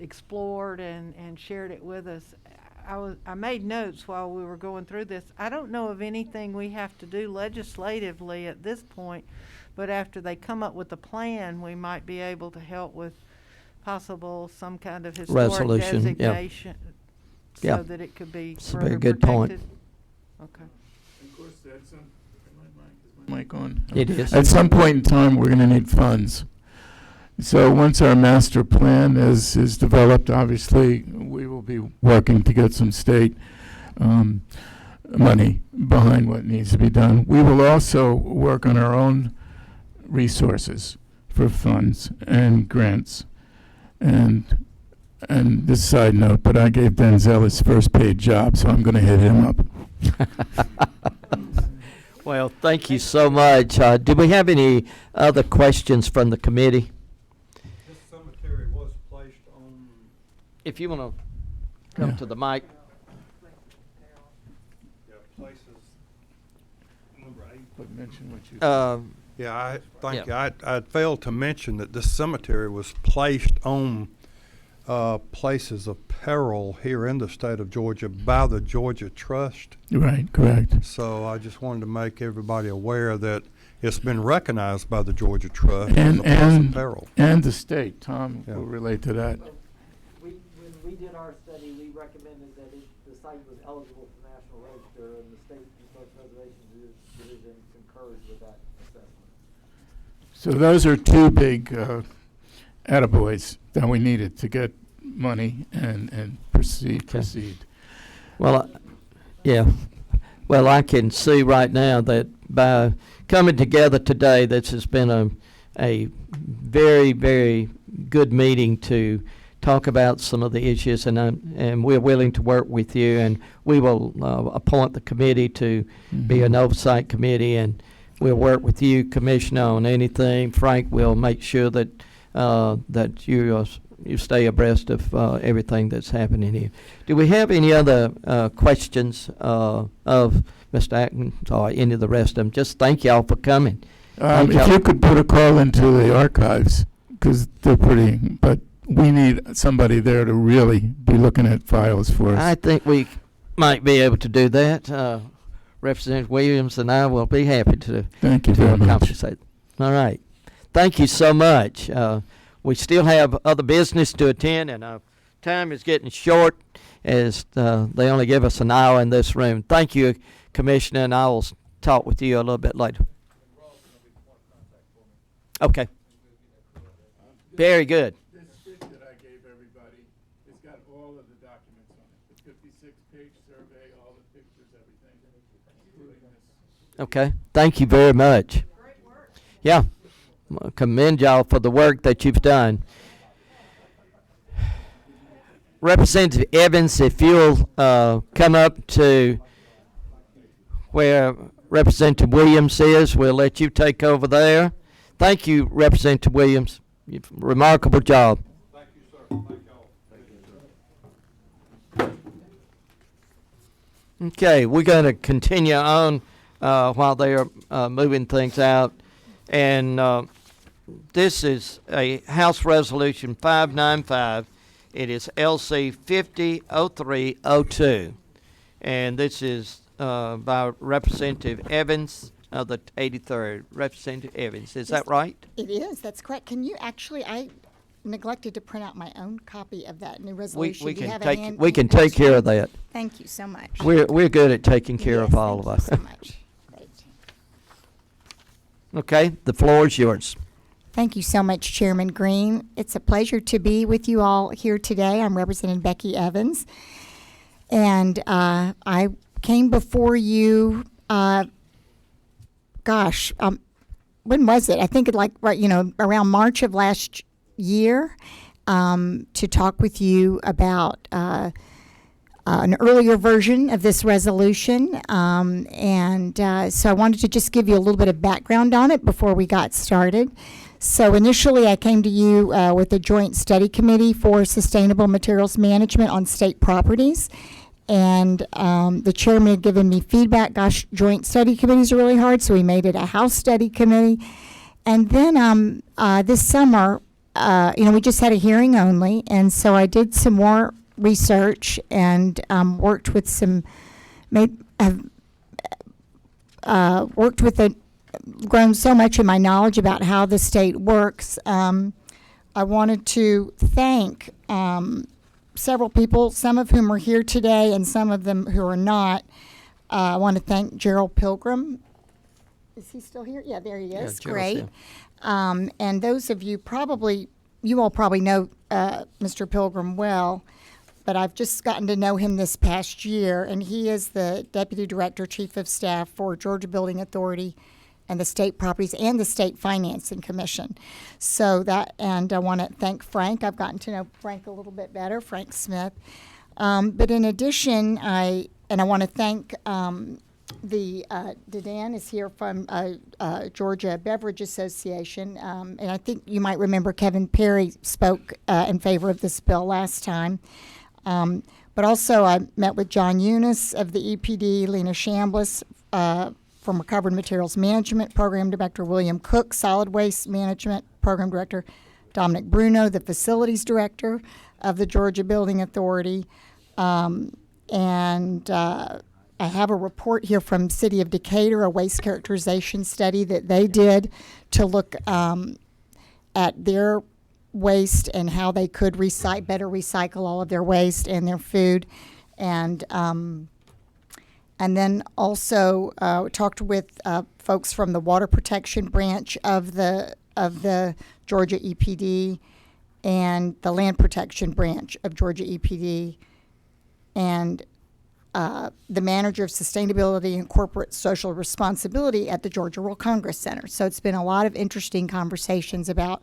D: explored and shared it with us. I made notes while we were going through this. I don't know of anything we have to do legislatively at this point, but after they come up with a plan, we might be able to help with possible some kind of historic
J: Resolution,
D: designation so that it could be
J: It's a
D: further
J: very good point.
D: protected. Okay.
F: Of course, at some, is my mic on?
J: It is.
F: At some point in time, we're gonna need funds. So once our master plan is developed, obviously, we will be working to get some state money behind what needs to be done. We will also work on our own resources for funds and grants. And this side note, but I gave Denzel his first paid job, so I'm going to hit him up.
J: Well, thank you so much. Do we have any other questions from the committee?
G: This cemetery was placed on.
J: If you want to come to the mic.
G: Yeah, places. Number 8. But mention what you.
J: Yeah,
G: Thank you. I failed to mention that this cemetery was placed on places of peril here in the state of Georgia by the Georgia Trust.
F: Right, correct.
G: So I just wanted to make everybody aware that it's been recognized by the Georgia Trust
F: And
G: as a place of peril.
F: and the state. Tom
G: Yeah.
F: will relate to that.
H: When we did our study, we recommended that the site was eligible for National Register, and the State Historic Preservation Division concurs with that assessment.
F: So those are two big attaboys that we needed to get money and proceed.
J: Well, yeah. Well, I can see right now that by coming together today, this has been a very, very good meeting to talk about some of the issues, and we're willing to work with you, and we will appoint the committee to be an oversight committee, and we'll work with you, Commissioner, on anything. Frank will make sure that that you stay abreast of everything that's happening here. Do we have any other questions of Mr. Atkins or any of the rest of them? Just thank y'all for coming.
F: If you could put a call into the archives, because they're pretty, but we need somebody there to really be looking at files for us.
J: I think we might be able to do that. Representative Williams and I will be happy to
F: Thank you very much.
J: compensate. All right. Thank you so much. We still have other business to attend, and our time is getting short as they only give us an hour in this room. Thank you, Commissioner, and I will talk with you a little bit later. Okay. Very good.
F: This sheet that I gave everybody, it's got all of the documents on it. The 56-page survey, all the pictures, everything, including this.
J: Okay. Thank you very much.
D: Great work.
J: Yeah. I commend y'all for the work that you've done. Representative Evans, if you'll come up to where Representative Williams is, we'll let you take over there. Thank you, Representative Williams. Remarkable job.
G: Thank you, sir. Thank y'all.
J: Okay, we're going to continue on while they are moving things out. And this is a House Resolution 595. It is LC 500302. And this is by Representative Evans of the 83rd. Representative Evans, is that right?
Q: It is, that's correct. Can you actually, I neglected to print out my own copy of that new resolution.
J: We
Q: Do you
J: can
Q: have
J: take
Q: a hand?
J: we can take care of that.
Q: Thank you so much.
J: We're good at taking care of all of us.
Q: Thank you so much. Great.
J: Okay, the floor is yours.
Q: Thank you so much, Chairman Green. It's a pleasure to be with you all here today. I'm representing Becky Evans. And I came before you, when was it? I think around March of last year, to talk with you about an earlier version of this resolution. So I wanted to just give you a little bit of background on it before we got started. So initially, I came to you with a joint study committee for sustainable materials management on state properties. And the chairman had given me feedback, gosh, joint study committees are really hard, so we made it a house study committee. And then this summer, we just had a hearing only, and so I did some more research and worked with grown so much in my knowledge about how the state works. I wanted to thank several people, some of whom are here today and some of them who are not. I want to thank Gerald Pilgrim. Is he still here? Yeah, there he is.
J: Yeah,
Q: great. And those of you you all probably know Mr. Pilgrim well, but I've just gotten to know him this past year, and he is the Deputy Director, Chief of Staff for Georgia Building Authority and the State Properties and the State Financing Commission. And I want to thank Frank. I've gotten to know Frank a little bit better, Frank Smith. But in addition, I want to thank Dedan is here from Georgia Beverage Association, and I think you might remember Kevin Perry spoke in favor of this bill last time. But also I met with John Eunice of the EPD, Lena Chambliss from Recovered Materials Management Program Director, William Cook, Solid Waste Management Program Director, Dominic Bruno, the Facilities Director of the Georgia Building Authority, and I have a report here from City of Decatur, a waste characterization study that they did to look at their waste and how they could better recycle all of their waste and their food. And then also talked with folks from the Water Protection Branch of the Georgia EPD and the Land Protection Branch of Georgia EPD and the Manager of Sustainability and Corporate Social Responsibility at the Georgia Rural Congress Center. So it's been a lot of interesting conversations about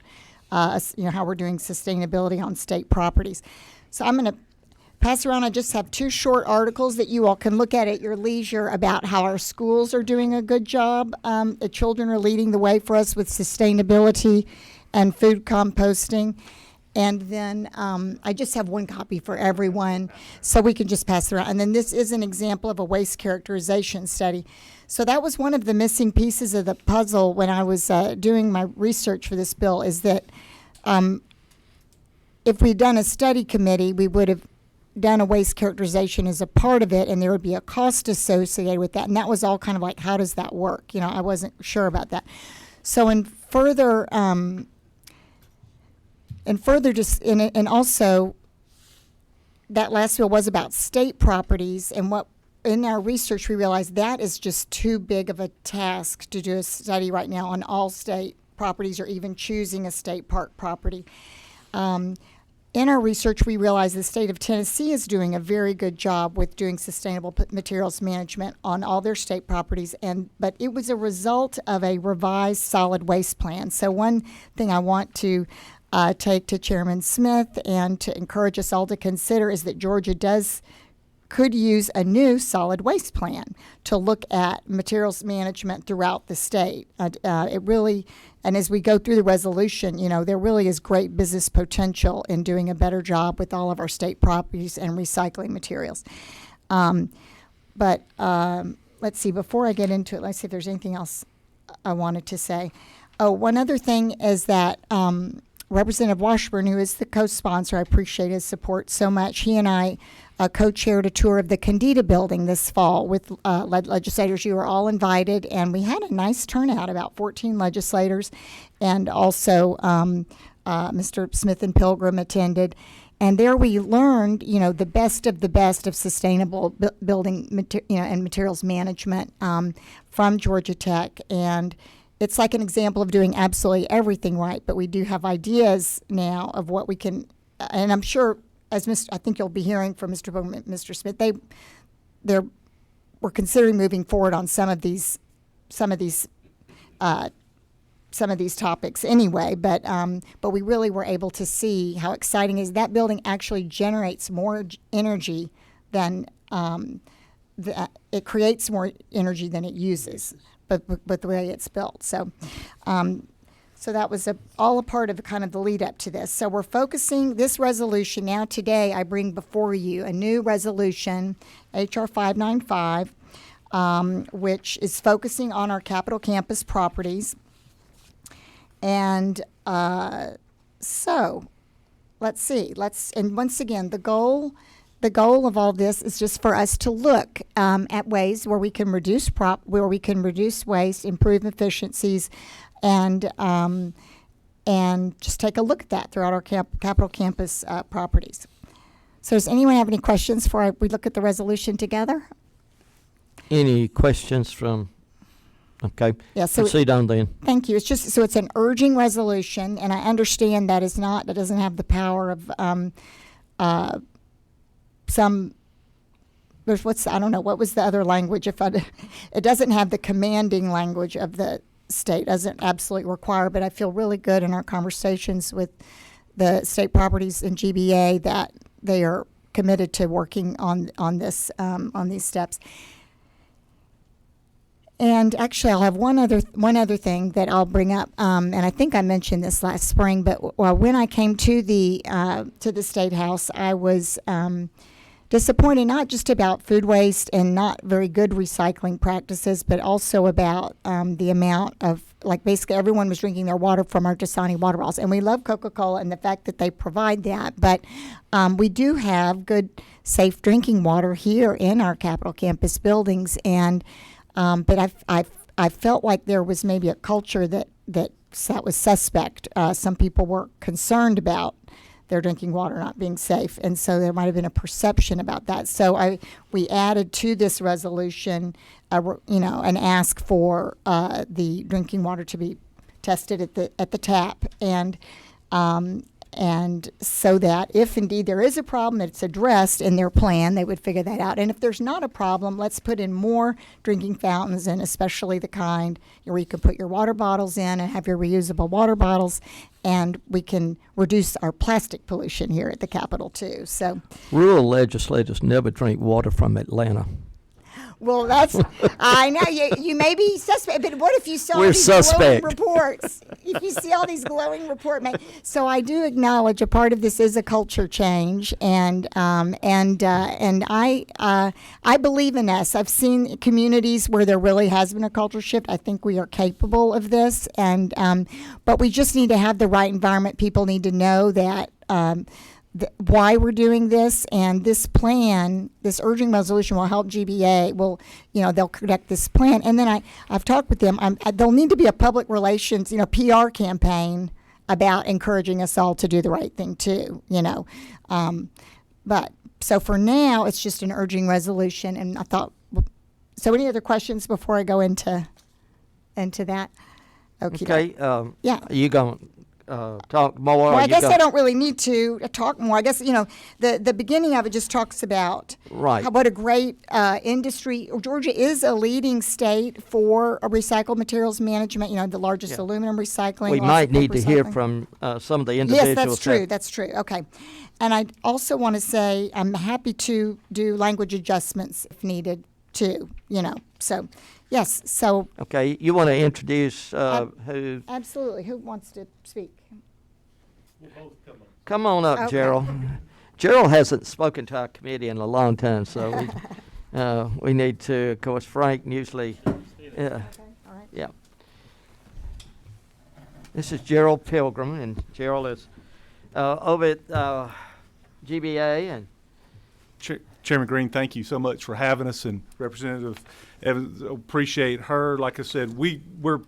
Q: how we're doing sustainability on state properties. So I'm going to pass around. I just have 2 short articles that you all can look at your leisure about how our schools are doing a good job. The children are leading the way for us with sustainability and food composting. And then I just have 1 copy for everyone, so we can just pass it around. And then this is an example of a waste characterization study. So that was one of the missing pieces of the puzzle when I was doing my research for this bill, is that if we'd done a study committee, we would have done a waste characterization as a part of it, and there would be a cost associated with that. And that was all kind of like, how does that work? I wasn't sure about that. So and also that last bill was about state properties, and what in our research we realized that is just too big of a task to do a study right now on all state properties or even choosing a state park property. In our research, we realized the state of Tennessee is doing a very good job with doing sustainable materials management on all their state properties, but it was a result of a revised solid waste plan. So one thing I want to take to Chairman Smith and to encourage us all to consider is that Georgia could use a new solid waste plan to look at materials management throughout the state. And as we go through the resolution, there really is great business potential in doing a better job with all of our state properties and recycling materials. But let's see, before I get into it, let's see if there's anything else I wanted to say. Oh, one other thing is that Representative Washburn, who is the co-sponsor, I appreciate his support so much. He and I co-chaired a tour of the Candida building this fall with legislators. You were all invited, and we had a nice turnout, about 14 legislators, and also Mr. Smith and Pilgrim attended. And there we learned, the best of sustainable building and materials management from Georgia Tech. And it's like an example of doing absolutely everything right, but we do have ideas now of what we can, and I'm sure, I think you'll be hearing from Mr. Bowman and Mr. Smith, we're considering moving forward on some of these topics anyway, but we really were able to see how exciting it is. That building actually generates more energy than, it creates more energy than it uses. But the way it's built. So So that was all a part of kind of the lead up to this. So we're focusing this resolution now. Today, I bring before you a new resolution, HR 595, which is focusing on our Capitol campus properties. And so let's see. And once again, the goal of all this is just for us to look at ways where we can reduce waste, improve efficiencies, and just take a look at that throughout our Capitol campus properties. So does anyone have any questions before we look at the resolution together?
J: Any questions from? Okay.
Q: Yeah, so
J: proceed on then.
Q: Thank you. It's just so it's an urging resolution, and I understand that doesn't have the power of I don't know what was the other language. It doesn't have the commanding language of the state, doesn't absolutely require, but I feel really good in our conversations with the state properties and GBA that they are committed to working on these steps. And actually, I'll have one other thing that I'll bring up, and I think I mentioned this last spring. But when I came to the State House, I was disappointed not just about food waste and not very good recycling practices, but also about the amount of, basically everyone was drinking their water from our Dasani water bottles. And we love Coca-Cola and the fact that they provide that. But we do have good, safe drinking water here in our Capitol campus buildings. And but I felt like there was maybe a culture that was suspect. Some people were concerned about their drinking water not being safe, and so there might have been a perception about that. So we added to this resolution, an ask for the drinking water to be tested at the tap, and so that if indeed there is a problem, that it's addressed in their plan, they would figure that out. And if there's not a problem, let's put in more drinking fountains, and especially the kind where you can put your water bottles in and have your reusable water bottles, and we can reduce our plastic pollution here at the Capitol too. So
J: Rural legislators never drink water from Atlanta.
Q: Well, I know you may be suspect, but what if you saw
J: We're
Q: these
J: suspect.
Q: glowing reports? If you see all these glowing reports, so I do acknowledge a part of this is a culture change, and I believe in us. I've seen communities where there really has been a culture shift. I think we are capable of this, and but we just need to have the right environment. People need to know that. Why we're doing this, and this plan, this urging resolution will help GBA. They'll conduct this plan, and then I've talked with them. There'll need to be a public relations, PR campaign about encouraging us all to do the right thing too. But so for now, it's just an urging resolution, and I thought. So, any other questions before I go into that?
J: Okay.
Q: Yeah.
J: Are you going? Talk more?
Q: Well, I guess I don't really need to talk more. I guess, the beginning of it just talks about what a great industry. Georgia is a leading state for recycled materials management, the largest aluminum recycling.
J: We might need to hear from some of the individuals.
Q: Yes, that's true. That's true. Okay. And I also want to say I'm happy to do language adjustments if needed too, So, yes, so.
J: Okay, you want to introduce who?
Q: Absolutely. Who wants to speak?
J: Come on up,
Q: Okay.
J: Gerald. Gerald hasn't spoken to our committee in a long time, so we need to, of course, Frank usually.
Q: Okay, all right.
J: Yeah. This is Gerald Pilgrim, and Gerald is over at GBA. And
R: Chairman Green, thank you so much for having us, and Representative Evans, appreciate her. Like I said, we're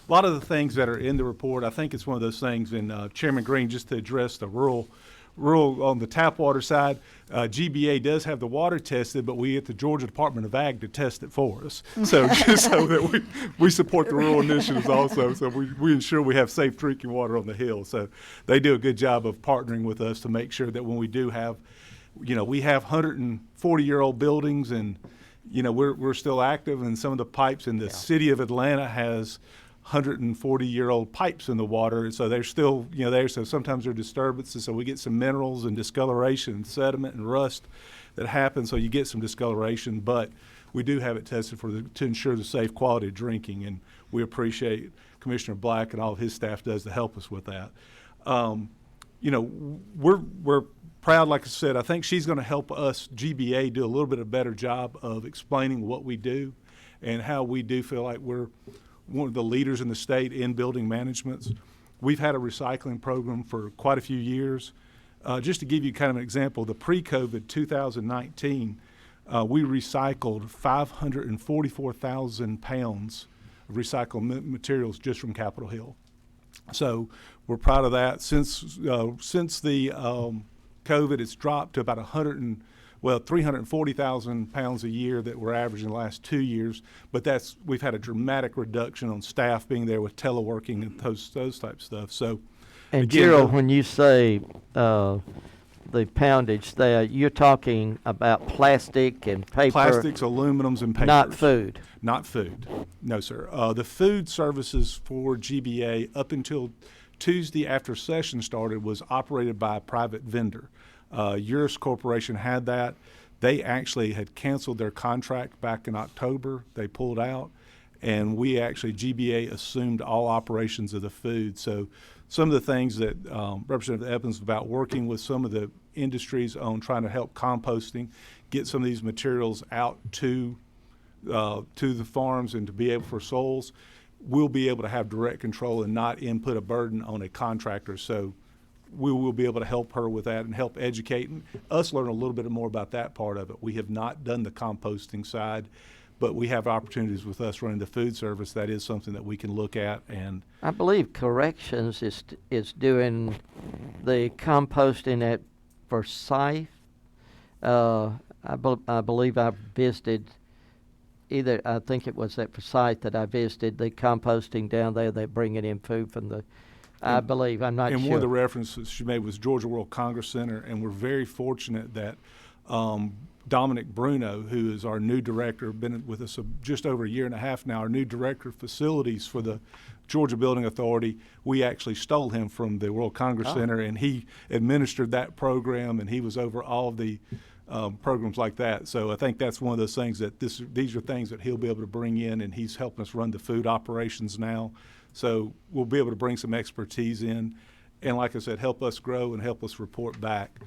R: a lot of the things that are in the report, I think it's one of those things, and Chairman Green, just to address the rural on the tap water side, GBA does have the water tested, but we at the Georgia Department of Ag to test it for us. So just so that we support the rural initiatives also, so we ensure we have safe drinking water on the Hill. So they do a good job of partnering with us to make sure that when we do have, we have 140-year-old buildings, and we're still active, and some of the pipes in the city of Atlanta has 140-year-old pipes in the water, so they're still there. So sometimes there are disturbances, so we get some minerals and discoloration and sediment and rust that happen, so you get some discoloration, but we do have it tested to ensure the safe quality of drinking, and we appreciate Commissioner Black and all of his staff does to help us with that. You know, we're proud, like I said. I think she's going to help us, GBA, do a little bit of better job of explaining what we do and how we do feel like we're one of the leaders in the state in building managements. We've had a recycling program for quite a few years. Just to give you kind of an example, the pre-COVID 2019, we recycled 544,000 pounds of recycled materials just from Capitol Hill. So we're proud of that. Since the COVID, it's dropped to about 340,000 pounds a year that we're averaging the last 2 years. But we've had a dramatic reduction on staff being there with teleworking and those type stuff. So,
J: and
R: again,
J: Gerald, when you say the poundage there, you're talking about plastic and paper.
R: Plastics, aluminums, and papers.
J: Not food.
R: Not food. No, sir. The food services for GBA up until Tuesday after session started was operated by a private vendor. Urus Corporation had that. They actually had canceled their contract back in October. They pulled out, and we actually, GBA, assumed all operations of the food. So some of the things that Representative Evans about working with some of the industries on trying to help composting, get some of these materials out to the farms and to be able for souls, we'll be able to have direct control and not input a burden on a contractor. So we will be able to help her with that and help educate and us learn a little bit more about that part of it. We have not done the composting side, but we have opportunities with us running the food service. That is something that we can look at. And
J: I believe Corrections is doing the composting at Forsyth. I believe I visited I think it was at Forsyth that I visited the composting down there. They're bringing in food from the, I believe, I'm not sure.
R: And one of the references she made was Georgia World Congress Center, and we're very fortunate that Dominic Bruno, who is our new director, been with us just over a year and a half now, our new director of facilities for the Georgia Building Authority. We actually stole him from the World Congress Center, and he administered that program, and he was over all of the programs like that. So I think that's one of those things that these are things that he'll be able to bring in, and he's helping us run the food operations now. So we'll be able to bring some expertise in, and like I said, help us grow and help us report back.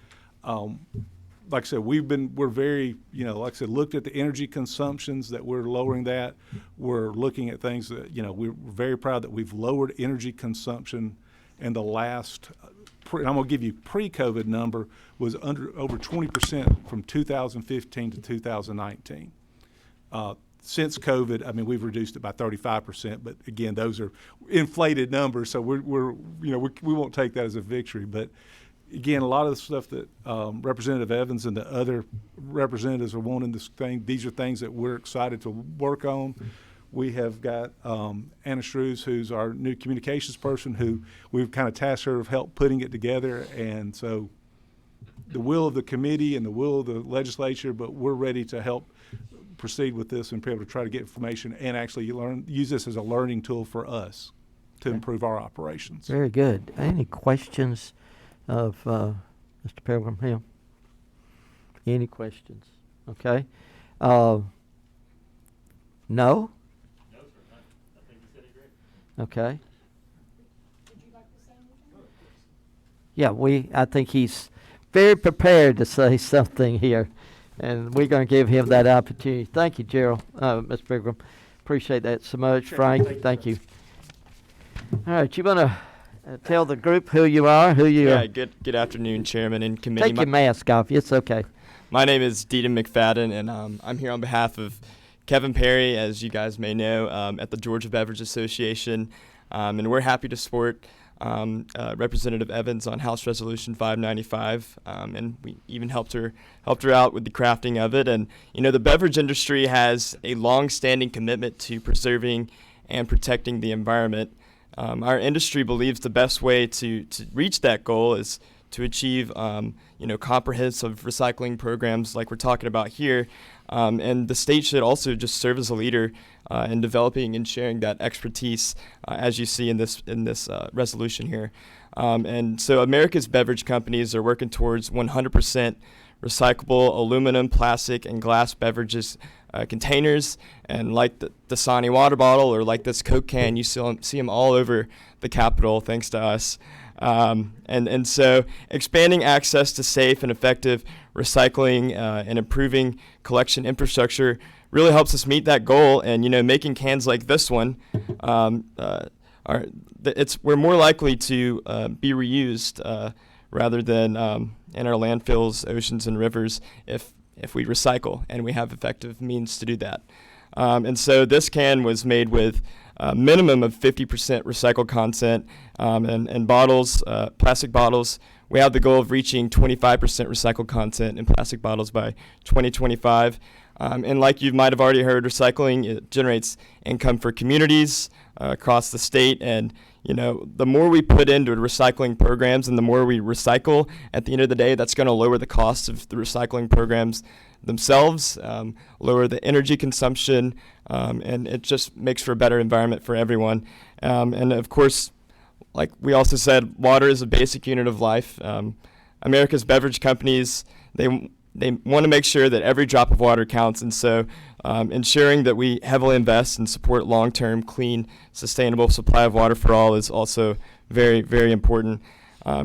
R: Like I said, we're very, like I said, looked at the energy consumptions that we're lowering that. We're looking at things that, we're very proud that we've lowered energy consumption in the last, I'm going to give you pre-COVID number, was over 20% from 2015 to 2019. Since COVID, I mean, we've reduced it by 35%, but again, those are inflated numbers, so we won't take that as a victory. But again, a lot of the stuff that Representative Evans and the other representatives are wanting this thing, these are things that we're excited to work on. We have got Anna Shrews, who's our new communications person, who we've kind of tasked her of help putting it together. And so the will of the committee and the will of the legislature, but we're ready to help proceed with this and be able to try to get information and actually use this as a learning tool for us to improve our operations.
J: Very good. Any questions of Mr. Pilgrim Hill? Any questions? Okay. No?
P: No, sir. I think you said it great.
J: Okay. Would you like to say anything? Yeah, I think he's very prepared to say something here, and we're going to give him that opportunity. Thank you, Gerald, Mr. Pilgrim. Appreciate that so much. Frank, thank you. All right, you want to tell the group who you are,
S: Yeah, good afternoon, Chairman and Committee.
J: Take your mask off. It's okay.
S: My name is Deedon McFadden, and I'm here on behalf of Kevin Perry, as you guys may know, at the Georgia Beverage Association, and we're happy to support Representative Evans on House Resolution 595, and we even helped her out with the crafting of it. And the beverage industry has a long-standing commitment to preserving and protecting the environment. Our industry believes the best way to reach that goal is to achieve comprehensive recycling programs like we're talking about here. And the state should also just serve as a leader in developing and sharing that expertise, as you see in this resolution here. And so America's beverage companies are working towards 100% recyclable aluminum, plastic, and glass beverages containers. And like the Dasani water bottle or like this Coke can, you see them all over the Capitol, thanks to us. And so expanding access to safe and effective recycling and improving collection infrastructure really helps us meet that goal. And, making cans like this one, we're more likely to be reused rather than in our landfills, oceans, and rivers if we recycle and we have effective means to do that. And so this can was made with a minimum of 50% recycled content, and bottles, plastic bottles. We have the goal of reaching 25% recycled content in plastic bottles by 2025. And like you might have already heard, recycling, it generates income for communities across the state. And, the more we put into recycling programs and the more we recycle, at the end of the day, that's going to lower the cost of the recycling programs themselves, lower the energy consumption, and it just makes for a better environment for everyone. And of course, like we also said, water is a basic unit of life. America's beverage companies, they want to make sure that every drop of water counts, and so ensuring that we heavily invest and support long-term, clean, sustainable supply of water for all is also very, very important.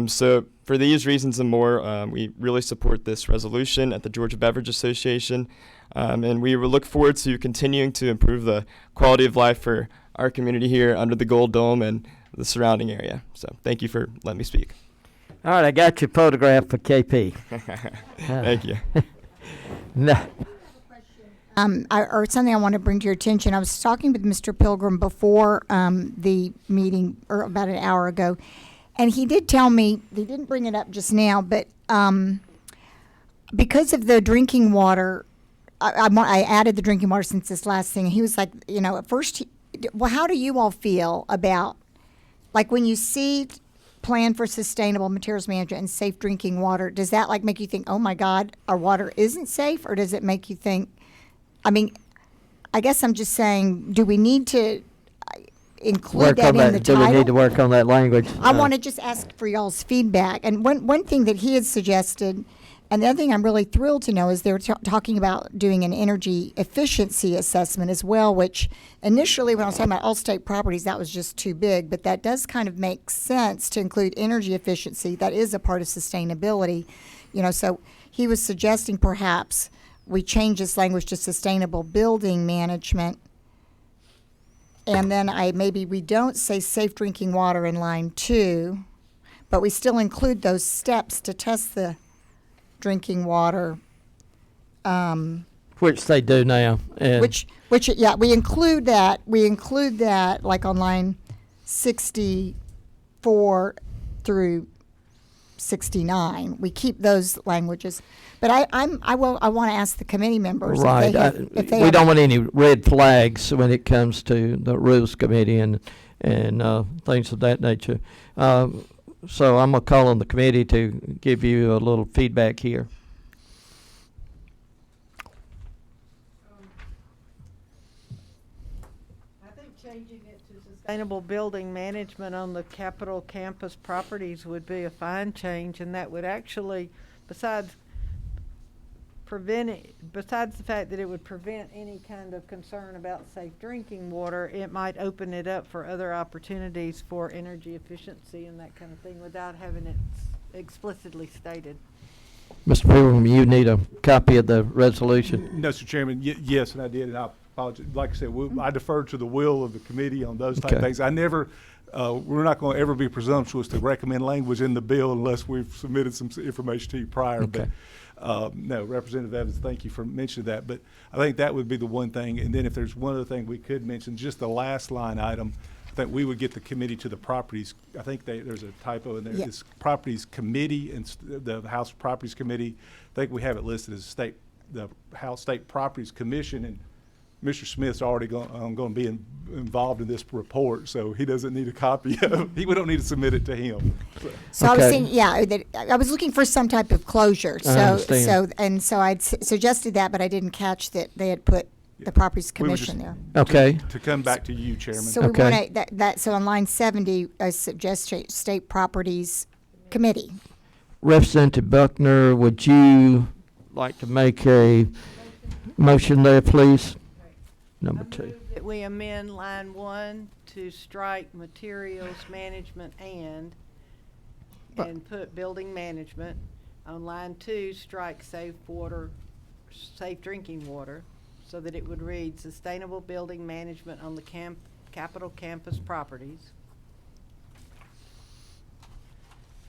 S: So for these reasons and more, we really support this resolution at the Georgia Beverage Association, and we look forward to continuing to improve the quality of life for our community here under the Gold Dome and the surrounding area. So thank you for letting me speak.
J: All right, I got your photograph for KP.
S: Thank you.
J: No.
Q: Or something I want to bring to your attention. I was talking with Mr. Pilgrim before the meeting, or about an hour ago, and he did tell me, he didn't bring it up just now, but because of the drinking water, I added the drinking water since this last thing. He was like, at first, well, how do you all feel about, like, when you see plan for sustainable materials management and safe drinking water, does that make you think, oh my God, our water isn't safe? Or does it make you think, I guess I'm just saying, do we need to include that in the title?
J: Do we need to work on that language?
Q: I want to just ask for y'all's feedback. And one thing that he had suggested, and the other thing I'm really thrilled to know, is they were talking about doing an energy efficiency assessment as well, which initially when I was talking about all state properties, that was just too big, but that does kind of make sense to include energy efficiency. That is a part of sustainability. So he was suggesting perhaps we change this language to sustainable building management, and then maybe we don't say safe drinking water in line 2, but we still include those steps to test the drinking water,
J: which they do now. And
Q: which we include that. We include that like on line 64 through 69. We keep those languages. But I want to ask the committee members.
J: Right. We don't want any red flags when it comes to the Rules Committee and things of that nature. So I'm going to call on the committee to give you a little feedback here.
D: I think changing it to sustainable building management on the Capitol campus properties would be a fine change, and that would actually, besides the fact that it would prevent any kind of concern about safe drinking water, it might open it up for other opportunities for energy efficiency and that kind of thing without having it explicitly stated.
J: Mr. Pilgrim, you need a copy of the resolution.
R: No, Mr. Chairman, yes, and I did, and I apologize. Like I said, I deferred to the will of the committee on those type of things. I never, we're not going to ever be presumptuous to recommend language in the bill unless we've submitted some information to you prior.
J: Okay.
R: But no, Representative Evans, thank you for mentioning that. But I think that would be the one thing. And then if there's one other thing we could mention, just the last line item, I think we would get the committee to the properties. I think there's a typo in there.
Q: Yeah.
R: It's properties committee and the House Properties Committee. I think we have it listed as the House State Properties Commission, and Mr. Smith's already going to be involved in this report, so he doesn't need a copy of it. We don't need to submit it to him.
Q: So I was saying, I was looking for some type of closure. So I'd suggested that, but I didn't catch that they had put the Properties Commission there.
J: Okay.
R: To come back to you, Chairman.
Q: So we want to, so on line 70, I suggest State Properties Committee.
J: Representative Buckner, would you like to make a motion there, please? Number
D: I
J: 2.
D: move that we amend line 1 to strike materials management and put building management. On line 2, strike safe drinking water, so that it would read sustainable building management on the Capitol campus properties.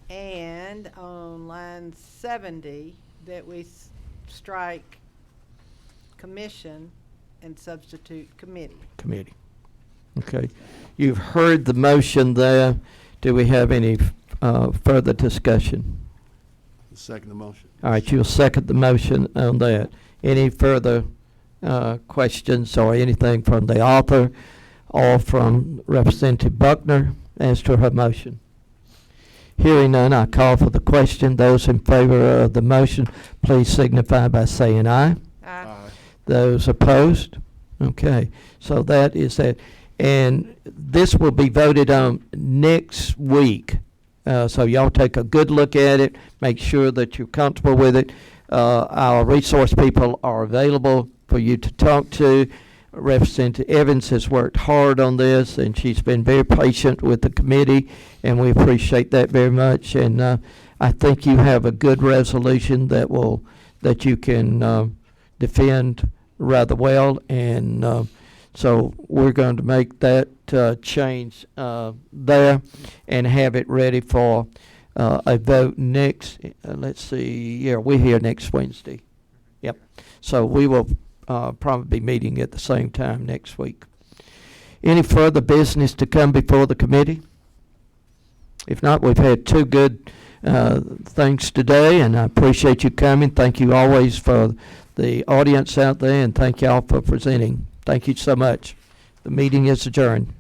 D: And on line 70, that we strike commission and substitute committee.
J: Committee. Okay. You've heard the motion there. Do we have any further discussion?
O: Second the motion.
J: All right, you'll second the motion on that. Any further questions or anything from the author or from Representative Buckner as to her motion? Hearing none, I call for the question. Those in favor of the motion, please signify by saying aye.
O: Aye.
J: Those opposed? Okay, so that is that. And this will be voted on next week. So y'all take a good look at it, make sure that you're comfortable with it. Our resource people are available for you to talk to. Representative Evans has worked hard on this, and she's been very patient with the committee, and we appreciate that very much. And I think you have a good resolution that you can defend rather well, and so we're going to make that change there and have it ready for a vote next. Let's see. Yeah, we're here next Wednesday. Yep. So we will probably be meeting at the same time next week. Any further business to come before the committee? If not, we've had 2 good things today, and I appreciate you coming. Thank you always for the audience out there, and thank y'all for presenting. Thank you so much. The meeting is adjourned.